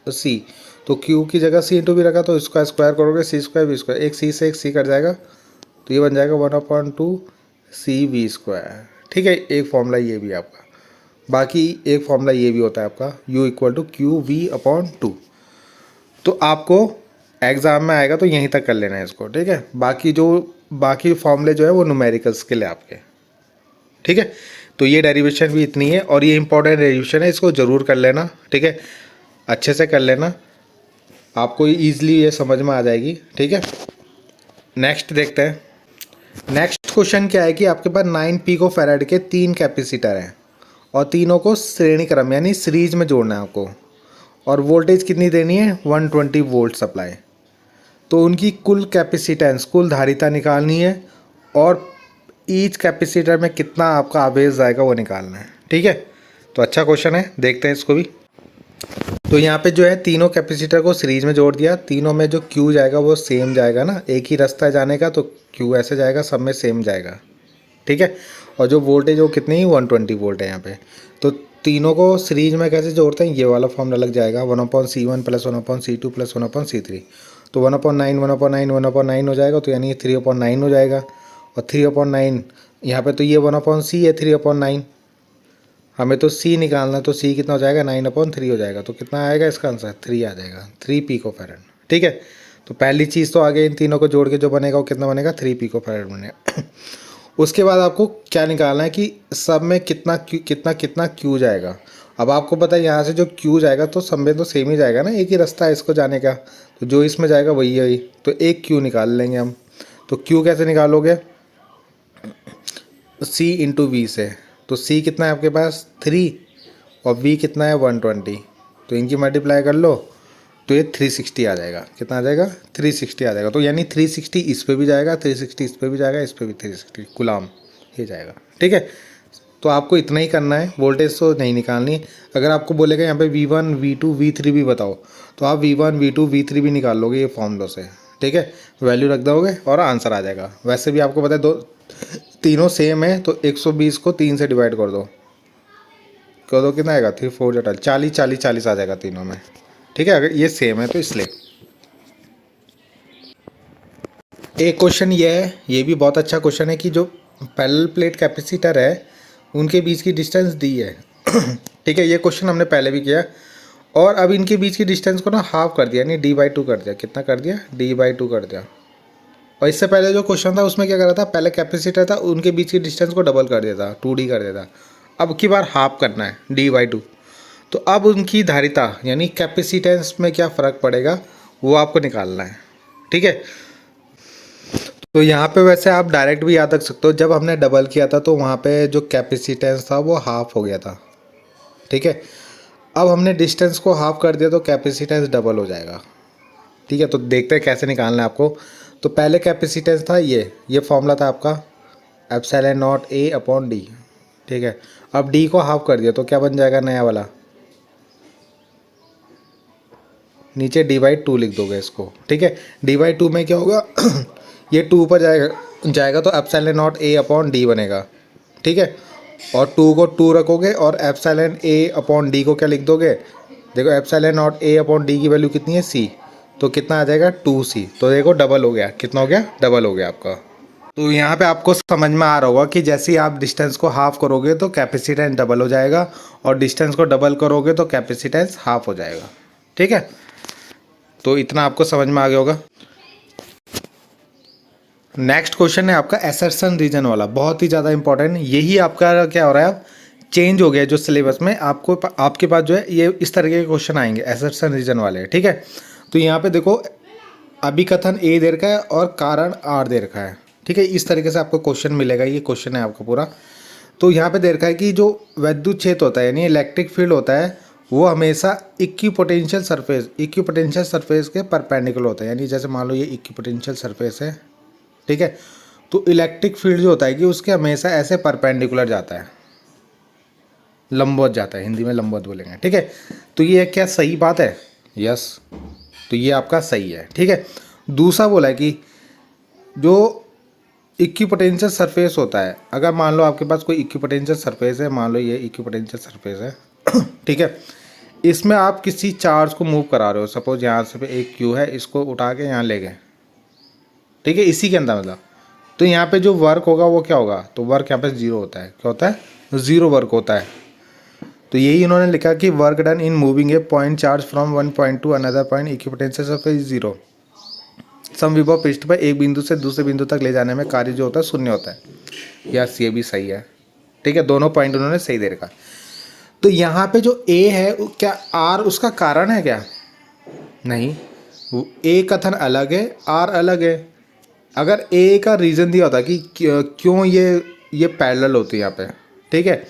सी, तो क्यू की जगह सी इंटू भी रखा, तो इसका स्क्वायर करोगे सी स्क्वायर वी स्क्वायर, एक सी से एक सी कट जाएगा, तो ये बन जाएगा 1 अपॉन 2 सी वी स्क्वायर। ठीक है, एक फॉर्मूला ये भी आपका। बाकी एक फॉर्मूला ये भी होता है आपका, u equal to Q V upon 2। तो आपको एग्ज़ाम में आएगा तो यहीं तक कर लेना है इसको। ठीक है, बाकी फॉर्मूले जो है वो न्यूमेरिकल्स के लिए आपके। ठीक है, तो ये डेरिवेशन भी इतनी है, और ये इंपॉर्टेंट डेरिवेशन है, इसको ज़रूर कर लेना। ठीक है, अच्छे से कर लेना, आपको ईजिली ये समझ में आ जाएगी। ठीक है, नेक्स्ट देखते हैं। नेक्स्ट क्वेश्चन क्या है कि आपके पास 9 पिको फैराड के 3 कैपेसिटर हैं, और तीनों को श्रेणी क्रम यानी सीरीज में जोड़ना है आपको, और वोल्टेज कितनी देनी है, 120 वोल्ट सप्लाई। तो उनकी कुल कैपेसिटेंस, कुल धारिता निकालनी है, और ईच कैपेसिटर में कितना आपका आवेश जाएगा वो निकालना है। ठीक है, तो अच्छा क्वेश्चन है, देखते हैं इसको भी। तो यहाँ पे जो है तीनों कैपेसिटर को सीरीज में जोड़ दिया, तीनों में जो Q जाएगा वो सेम जाएगा ना, एक ही रास्ता है जाने का, तो Q ऐसे जाएगा, सब में सेम जाएगा। ठीक है, और जो वोल्टेज वो कितनी 120 वोल्ट है यहाँ पे। तो तीनों को सीरीज में कैसे जोड़ते हैं, ये वाला फॉर्मूला लग जाएगा, 1/C1 plus 1/C2 plus 1/C3, तो 1/9 1/9 1/9 हो जाएगा, तो यानी 3/9 हो जाएगा। और 3/9 यहाँ पे तो ये 1/C है, 3/9 हमें तो C निकालना है, तो C कितना हो जाएगा, 9/3 हो जाएगा। तो कितना आएगा इसका आंसर, 3 आ जाएगा, 3 पिको फैराड। ठीक है, तो पहली चीज़ तो आगे इन तीनों को जोड़ के जो बनेगा वो कितना बनेगा, 3 पिको फैराड बनेगा। उसके बाद आपको क्या निकालना है कि सब में कितना क्यू जाएगा। अब आपको पता है यहाँ से जो क्यू जाएगा तो सब में तो सेम ही जाएगा ना, एक ही रास्ता है इसको जाने का, तो जो इसमें जाएगा वही है, तो एक क्यू निकाल लेंगे हम। तो क्यू कैसे निकालोगे, C इंटू वी से, तो C कितना है आपके पास 3, और V कितना है 120, तो इनकी मल्टीप्लाई कर लो, तो ये 360 आ जाएगा। कितना आ जाएगा? 360 आ जाएगा। तो यानी 360 इस पे भी जाएगा, 360 इस पे भी जाएगा, इस पे भी 360 गुलाम ये जाएगा। ठीक है, तो आपको इतना ही करना है, वोल्टेज तो नहीं निकालनी। अगर आपको बोलेगा यहाँ पे V1 V2 V3 भी बताओ, तो आप V1 V2 V3 भी निकाल लोगे ये फॉर्मूला से। ठीक है, वैल्यू रख दोगे और आंसर आ जाएगा। वैसे भी आपको पता है तीनों सेम है, तो 120 को 3 से डिवाइड कर दो कितना आएगा? 3 4 जटल 40 40 40 आ जाएगा तीनों में। ठीक है, अगर ये सेम है तो इसलिए। एक क्वेश्चन ये है, ये भी बहुत अच्छा क्वेश्चन है कि जो पैरेलल प्लेट कैपेसिटर है उनके बीच की डिस्टेंस दी है। ठीक है, ये क्वेश्चन हमने पहले भी किया और अब इनके बीच की डिस्टेंस को ना हाफ कर दिया, यानी d/2 कर दिया। कितना कर दिया? d/2 कर दिया। और इससे पहले जो क्वेश्चन था उसमें क्या करा था? पहले कैपेसिटर था, उनके बीच की डिस्टेंस को डबल कर दिया था, 2d कर दिया था। अब की बार हाफ करना है, d/2। तो अब उनकी धारिता यानी कैपेसिटेंस में क्या फ़र्क पड़ेगा वो आपको निकालना है। ठीक है, तो यहाँ पे वैसे आप डायरेक्ट भी याद रख सकते हो, जब हमने डबल किया था तो वहाँ पे जो कैपेसिटेंस था वो हाफ हो गया था। ठीक है, अब हमने डिस्टेंस को हाफ कर दिया तो कैपेसिटेंस डबल हो जाएगा। ठीक है, तो देखते हैं कैसे निकालना है आपको। तो पहले कैपेसिटेंस था ये फॉर्मूला था आपका ε0A/d। ठीक है, अब d को हाफ कर दिया तो क्या बन जाएगा नया वाला? नीचे d/2 लिख दोगे इसको। ठीक है, d/2 में क्या होगा? ये 2 पर जाएगा तो ε0A/d बनेगा। ठीक है, और 2 को 2 रखोगे और ε/A/d को क्या लिख दोगे? देखो ε0A/d की वैल्यू कितनी है? c। तो कितना आ जाएगा? 2c। तो देखो डबल हो गया। कितना हो गया? डबल हो गया आपका। तो यहाँ पे आपको समझ में आ रहा होगा कि जैसे ही आप डिस्टेंस को हाफ करोगे तो कैपेसिटेंस डबल हो जाएगा और डिस्टेंस को डबल करोगे तो कैपेसिटेंस हाफ हो जाएगा। ठीक है, तो इतना आपको समझ में आ गया होगा। नेक्स्ट क्वेश्चन है आपका एसर्शन रीजन वाला, बहुत ही ज़्यादा इंपॉर्टेंट। यही आपका क्या हो रहा है, अब चेंज हो गया जो सिलेबस में आपके पास जो है ये इस तरीके के क्वेश्चन आएंगे एसर्शन रीजन वाले। ठीक है, तो यहाँ पे देखो अभिकथन ए दे रखा है और कारण आर दे रखा है। ठीक है, इस तरीके से आपको क्वेश्चन मिलेगा। ये क्वेश्चन है आपका पूरा। तो यहाँ पे दे रखा है कि जो विद्युत क्षेत्र होता है यानी इलेक्ट्रिक फील्ड होता है वो हमेशा इक्विपोटेंशियल सरफेस के परपेंडिकुलर होता है। यानी जैसे मान लो ये इक्विपोटेंशियल सरफेस है। ठीक है, तो इलेक्ट्रिक फील्ड जो होता है कि उसके हमेशा ऐसे परपेंडिकुलर जाता है, लंबवत जाता है, हिंदी में लंबवत बोलेंगे। ठीक है, तो ये क्या सही बात है? यस, तो ये आपका सही है। ठीक है, दूसरा बोला है कि जो इक्विपोटेंशियल सरफेस होता है, अगर मान लो आपके पास कोई इक्विपोटेंशियल सरफेस है, मान लो ये इक्विपोटेंशियल सरफेस है। ठीक है, इसमें आप किसी चार्ज को मूव करा रहे हो, सपोज यहाँ से एक क्यू है, इसको उठा के यहाँ ले गए। ठीक है, इसी के अंदर मतलब, तो यहाँ पे जो वर्क होगा वो क्या होगा? तो वर्क यहाँ पे 0 होता है। क्या होता है? 0 वर्क होता है। तो यही इन्होंने लिखा कि work done in moving A point charge from one point two another point equipotential surface 0। समविभव पृष्ठ पर एक बिंदु से दूसरे बिंदु तक ले जाने में कार्य जो होता है 0 होता है। यस, ये भी सही है। ठीक है, दोनों पॉइंट उन्होंने सही दे रखा। तो यहाँ पे जो ए है क्या आर उसका कारण है क्या? नहीं, ए कथन अलग है, आर अलग है। अगर ए का रीज़न दिया होता कि क्यों ये पैरेलल होती है यहाँ पे। ठीक है,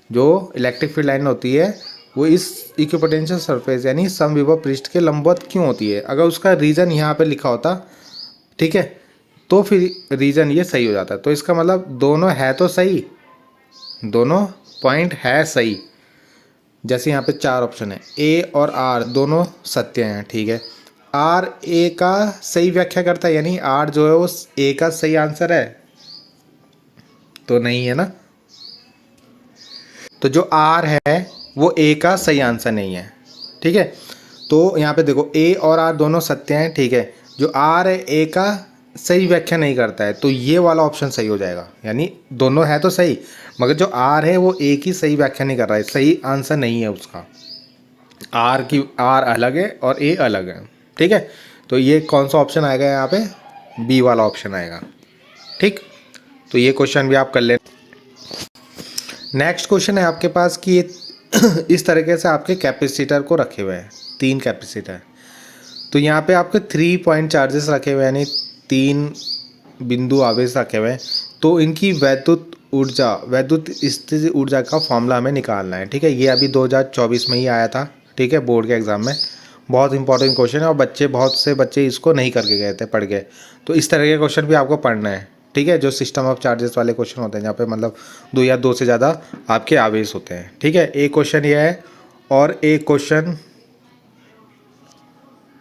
जो इलेक्ट्रिक फील्ड लाइन होती है वो इस इक्विपोटेंशियल सरफेस यानी समविभव पृष्ठ के लंबवत क्यों होती है, अगर उसका रीज़न यहाँ पे लिखा होता, ठीक है, तो फिर रीज़न ये सही हो जाता है। तो इसका मतलब दोनों है तो सही, दोनों पॉइंट है सही। जैसे यहाँ पे 4 ऑप्शन है, ए और आर दोनों सत्य हैं। ठीक है, आर ए का सही व्याख्या करता है, यानी आर जो है वो ए का सही आंसर है, तो नहीं है ना। तो जो आर है वो ए का सही आंसर नहीं है। ठीक है, तो यहाँ पे देखो ए और आर दोनों सत्य हैं। ठीक है, जो आर है ए का सही व्याख्या नहीं करता है, तो ये वाला ऑप्शन सही हो जाएगा। यानी दोनों है तो सही, मगर जो आर है वो ए की सही व्याख्या नहीं कर रहा है, सही आंसर नहीं है उसका। आर अलग है और ए अलग है। ठीक है, तो ये कौन सा ऑप्शन आएगा यहाँ पे? बी वाला ऑप्शन आएगा। ठीक, तो ये क्वेश्चन भी आप कर लें। नेक्स्ट क्वेश्चन है आपके पास कि ये इस तरीके से आपके कैपेसिटर को रखे हुए हैं, 3 कैपेसिटर। तो यहाँ पे आपके 3 पॉइंट चार्जेस रखे हुए हैं, यानी 3 बिंदु आवेश रखे हुए हैं। तो इनकी वैद्युत स्थिति ऊर्जा का फॉर्मूला हमें निकालना है। ठीक है, ये अभी 2024 में ही आया था। ठीक है, बोर्ड के एग्ज़ाम में बहुत इंपॉर्टेंट क्वेश्चन है और बहुत से बच्चे इसको नहीं करके गए थे पढ़ के। तो इस तरह के क्वेश्चन भी आपको पढ़ना है, ठीक है, जो सिस्टम ऑफ चार्जेस वाले क्वेश्चन होते हैं जहाँ पे मतलब दो या दो से ज़्यादा आपके आवेश होते हैं, ठीक है। एक क्वेश्चन ये है और एक क्वेश्चन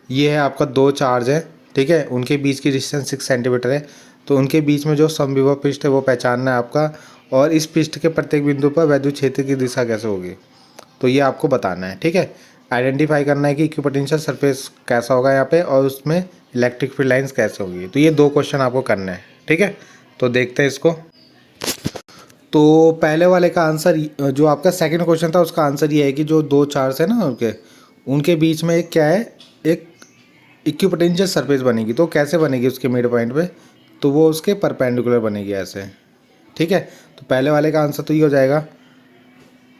ये है आपका, दो चार्ज है, ठीक है, उनके बीच की डिस्टेंस 6 सेंटीमीटर है। तो उनके बीच में जो समविभव पृष्ठ है वो पहचानना है आपका, और इस पृष्ठ के प्रत्येक बिंदु पर वैद्युत क्षेत्र की दिशा कैसे होगी, तो ये आपको बताना है, ठीक है। आइडेंटिफाई करना है कि इक्विपोटेंशियल सरफेस कैसा होगा यहाँ पे और उसमें इलेक्ट्रिक फील्ड लाइंस कैसे होगी। तो ये दो क्वेश्चन आपको करना है, ठीक है। तो देखते हैं इसको। तो पहले वाले का आंसर, जो आपका सेकंड क्वेश्चन था उसका आंसर ये है कि जो दो चार्ज है ना उनके बीच में एक क्या है, एक इक्विपोटेंशियल सरफेस बनेगी। तो कैसे बनेगी उसके मिड पॉइंट पे, तो वो उसके परपेंडिकुलर बनेगी ऐसे, ठीक है। तो पहले वाले का आंसर तो ये हो जाएगा,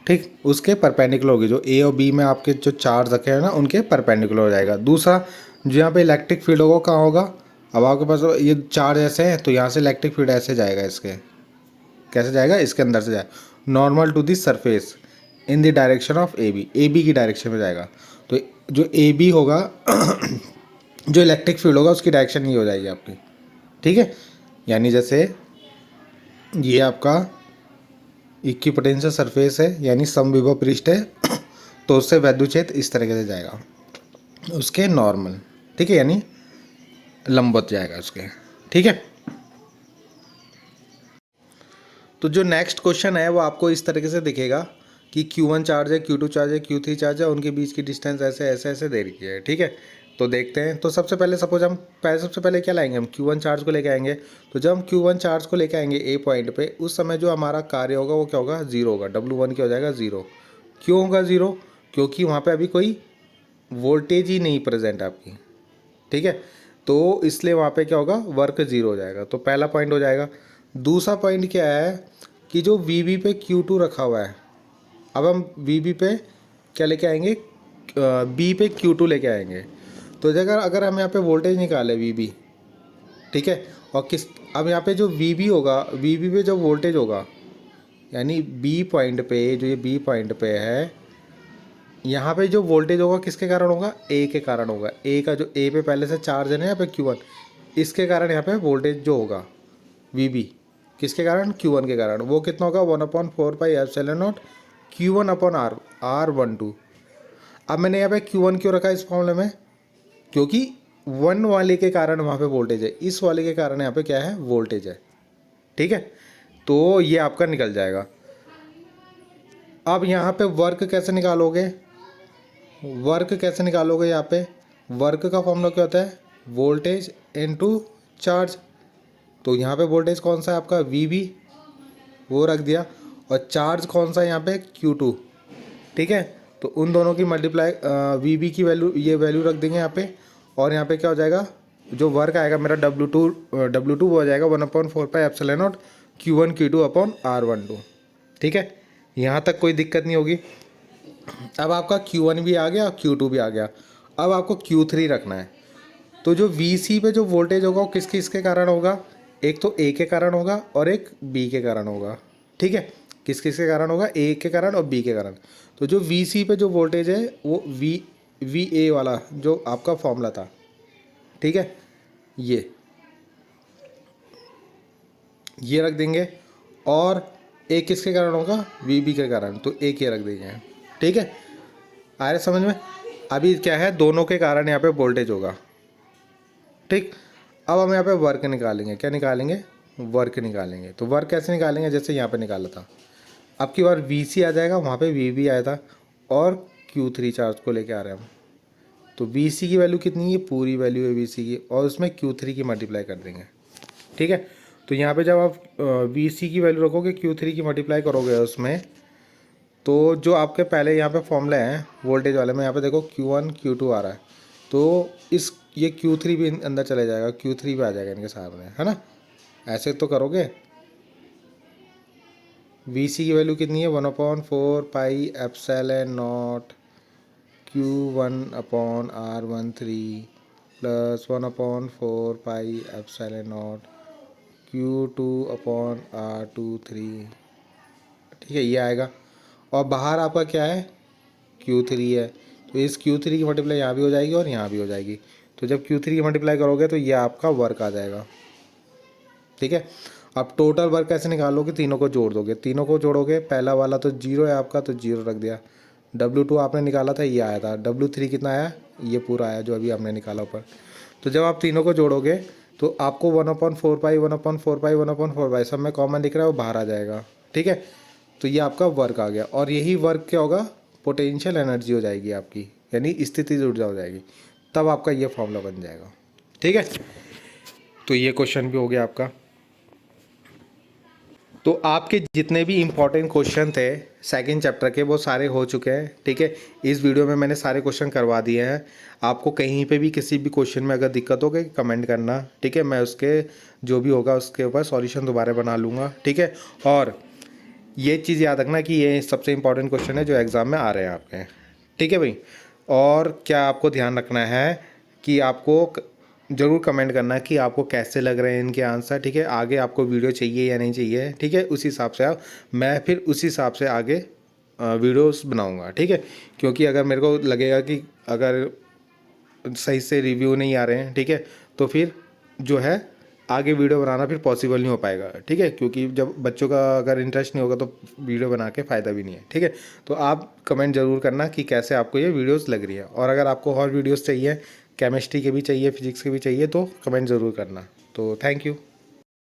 ठीक, उसके परपेंडिकुलर होगी, जो ए और बी में आपके जो चार्ज रखे हैं ना उनके परपेंडिकुलर हो जाएगा। दूसरा, जो यहाँ पे इलेक्ट्रिक फील्ड होगा कहाँ होगा, अब आपके पास ये चार्ज ऐसे हैं तो यहाँ से इलेक्ट्रिक फील्ड ऐसे जाएगा, इसके कैसे जाएगा, इसके अंदर से जाएगा, normal to this surface in the direction of A B की डायरेक्शन में जाएगा। तो जो ए बी होगा जो इलेक्ट्रिक फील्ड होगा उसकी डायरेक्शन ये हो जाएगी आपकी, ठीक है। यानी जैसे ये आपका इक्विपोटेंशियल सरफेस है यानी समविभव पृष्ठ है तो उससे वैद्युत क्षेत्र इस तरीके से जाएगा उसके नॉर्मल, ठीक है, यानी लंबवत जाएगा उसके, ठीक है। तो जो नेक्स्ट क्वेश्चन है वो आपको इस तरीके से दिखेगा कि Q1 चार्ज है, Q2 चार्ज है, Q3 चार्ज है, उनके बीच की डिस्टेंस ऐसे ऐसे ऐसे दे रखी है, ठीक है। तो देखते हैं। तो सबसे पहले सपोज हम सबसे पहले क्या लाएंगे, हम Q1 चार्ज को लेके आएंगे। तो जब हम Q1 चार्ज को लेके आएंगे ए पॉइंट पे, उस समय जो हमारा कार्य होगा वो क्या होगा, जीरो होगा। W1 क्या हो जाएगा, जीरो। क्यों होगा जीरो, क्योंकि वहाँ पर अभी कोई वोल्टेज ही नहीं प्रेजेंट आपकी, ठीक है। तो इसलिए वहाँ पे क्या होगा, वर्क जीरो हो जाएगा। तो पहला पॉइंट हो जाएगा। दूसरा पॉइंट क्या है कि जो वी पे Q2 रखा हुआ है, अब हम वी पे क्या लेके आएंगे, बी पे Q2 लेके आएंगे। तो अगर हम यहाँ पे वोल्टेज निकालें वी, ठीक है, और अब यहाँ पे जो वी होगा, वी पे जो वोल्टेज होगा यानी बी पॉइंट पे, जो ये बी पॉइंट पे है, यहाँ पे जो वोल्टेज होगा किसके कारण होगा, ए के कारण होगा। ए का जो ए पे पहले से चार्ज है ना यहाँ पे Q1, इसके कारण यहाँ पे वोल्टेज जो होगा वी किसके कारण, Q1 के कारण, वो कितना होगा, 1/4πε0 Q1/R12। अब मैंने यहाँ पे Q1 क्यों रखा है इस फॉर्मूले में, क्योंकि 1 वाले के कारण वहाँ पे वोल्टेज है, इस वाले के कारण यहाँ पे क्या है, वोल्टेज है, ठीक है। तो ये आपका निकल जाएगा। अब यहाँ पे वर्क कैसे निकालोगे, यहाँ पे वर्क का फॉर्मूला क्या होता है, वोल्टेज इनटू चार्ज। तो यहाँ पे वोल्टेज कौन सा है आपका, वी वो रख दिया, और चार्ज कौन सा है यहाँ पे, Q2, ठीक है। तो उन दोनों की मल्टीप्लाई वी की वैल्यू, ये वैल्यू रख देंगे यहाँ पे, और यहाँ पे क्या हो जाएगा, जो वर्क आएगा मेरा W2 वो हो जाएगा 1/4πε0 Q1 Q2/R12, ठीक है। यहाँ तक कोई दिक्कत नहीं होगी। अब आपका Q1 भी आ गया, Q2 भी आ गया, अब आपको Q3 रखना है। तो जो VC पे जो वोल्टेज होगा वो किसके कारण होगा, एक तो A के कारण होगा और एक B के कारण होगा, ठीक है। किसके कारण होगा, A के कारण और B के कारण। तो जो VC पे जो वोल्टेज है वो VA वाला जो आपका फॉर्मूला था, ठीक है, ये रख देंगे, और A किसके कारण होगा, VB के कारण, तो एक ये रख देंगे, ठीक है। आ रहे समझ में। अभी क्या है, दोनों के कारण यहाँ पे वोल्टेज होगा, ठीक। अब हम यहाँ पे वर्क निकालेंगे, क्या निकालेंगे, वर्क निकालेंगे। तो वर्क कैसे निकालेंगे, जैसे यहाँ पे निकाला था, अब की बार VC आ जाएगा, वहाँ पे VB आया था, और Q3 चार्ज को लेके आ रहे हैं हम। तो VC की वैल्यू कितनी है, पूरी वैल्यू है VC की, और उसमें Q3 की मल्टीप्लाई कर देंगे, ठीक है। तो यहाँ पे जब आप VC की वैल्यू रखोगे, Q3 की मल्टीप्लाई करोगे उसमें, तो जो आपके पहले यहाँ पे फॉर्मूला है वोल्टेज वाले में, यहाँ पे देखो Q1 Q2 आ रहा है, तो ये Q3 भी अंदर चले जाएगा, Q3 भी आ जाएगा इनके सामने, है ना। ऐसे तो करोगे। VC की वैल्यू कितनी है, 1/4πε0 Q1/R13 प्लस 1/4πε0 Q2/R23, ठीक है, ये आएगा। और बाहर आपका क्या है, Q3 है, तो इस Q3 की मल्टीप्लाई यहाँ भी हो जाएगी और यहाँ भी हो जाएगी। तो जब Q3 की मल्टीप्लाई करोगे तो ये आपका वर्क आ जाएगा, ठीक है। अब टोटल वर्क कैसे निकालोगे, तीनों को जोड़ दोगे, तीनों को जोड़ोगे, पहला वाला तो 0 है आपका तो 0 रख दिया। W2 आपने निकाला था ये आया था, W3 कितना आया, ये पूरा आया जो अभी हमने निकाला ऊपर। तो जब आप तीनों को जोड़ोगे तो आपको 1/4 पाई 1/4 पाई 1/4 पाई सब में कॉमन दिख रहा है वो बाहर आ जाएगा, ठीक है। तो ये आपका वर्क आ गया और यही वर्क क्या होगा, पोटेंशियल एनर्जी हो जाएगी आपकी, यानी स्थितिज ऊर्जा हो जाएगी, तब आपका ये फॉर्मूला बन जाएगा, ठीक है। तो ये क्वेश्चन भी हो गया आपका। तो आपके जितने भी इम्पोर्टेंट क्वेश्चन थे सेकंड चैप्टर के वो सारे हो चुके हैं, ठीक है। इस वीडियो में मैंने सारे क्वेश्चन करवा दिए हैं। आपको कहीं पे भी किसी भी क्वेश्चन में अगर दिक्कत हो गई कमेंट करना, ठीक है। मैं उसके जो भी होगा उसके ऊपर सॉल्यूशन दोबारा बना लूँगा, ठीक है। और ये चीज़ याद रखना कि ये सबसे इम्पोर्टेंट क्वेश्चन है जो एग्ज़ाम में आ रहे हैं आपके, ठीक है भाई। और क्या आपको ध्यान रखना है कि आपको ज़रूर कमेंट करना कि आपको कैसे लग रहे हैं इनके आंसर, ठीक है। आगे आपको वीडियो चाहिए या नहीं चाहिए, ठीक है। उस हिसाब से आप, मैं फिर उस हिसाब से आगे वीडियोस बनाऊंगा, ठीक है। क्योंकि अगर मेरे को लगेगा कि अगर सही से रिव्यू नहीं आ रहे हैं, ठीक है, तो फिर जो है आगे वीडियो बनाना फिर पॉसिबल नहीं हो पाएगा, ठीक है। क्योंकि जब बच्चों का अगर इंटरेस्ट नहीं होगा तो वीडियो बना के फ़ायदा भी नहीं है, ठीक है। तो आप कमेंट ज़रूर करना कि कैसे आपको ये वीडियोस लग रही है, और अगर आपको और वीडियोस चाहिए, केमिस्ट्री के भी चाहिए, फिजिक्स के भी चाहिए, तो कमेंट ज़रूर करना। तो थैंक यू।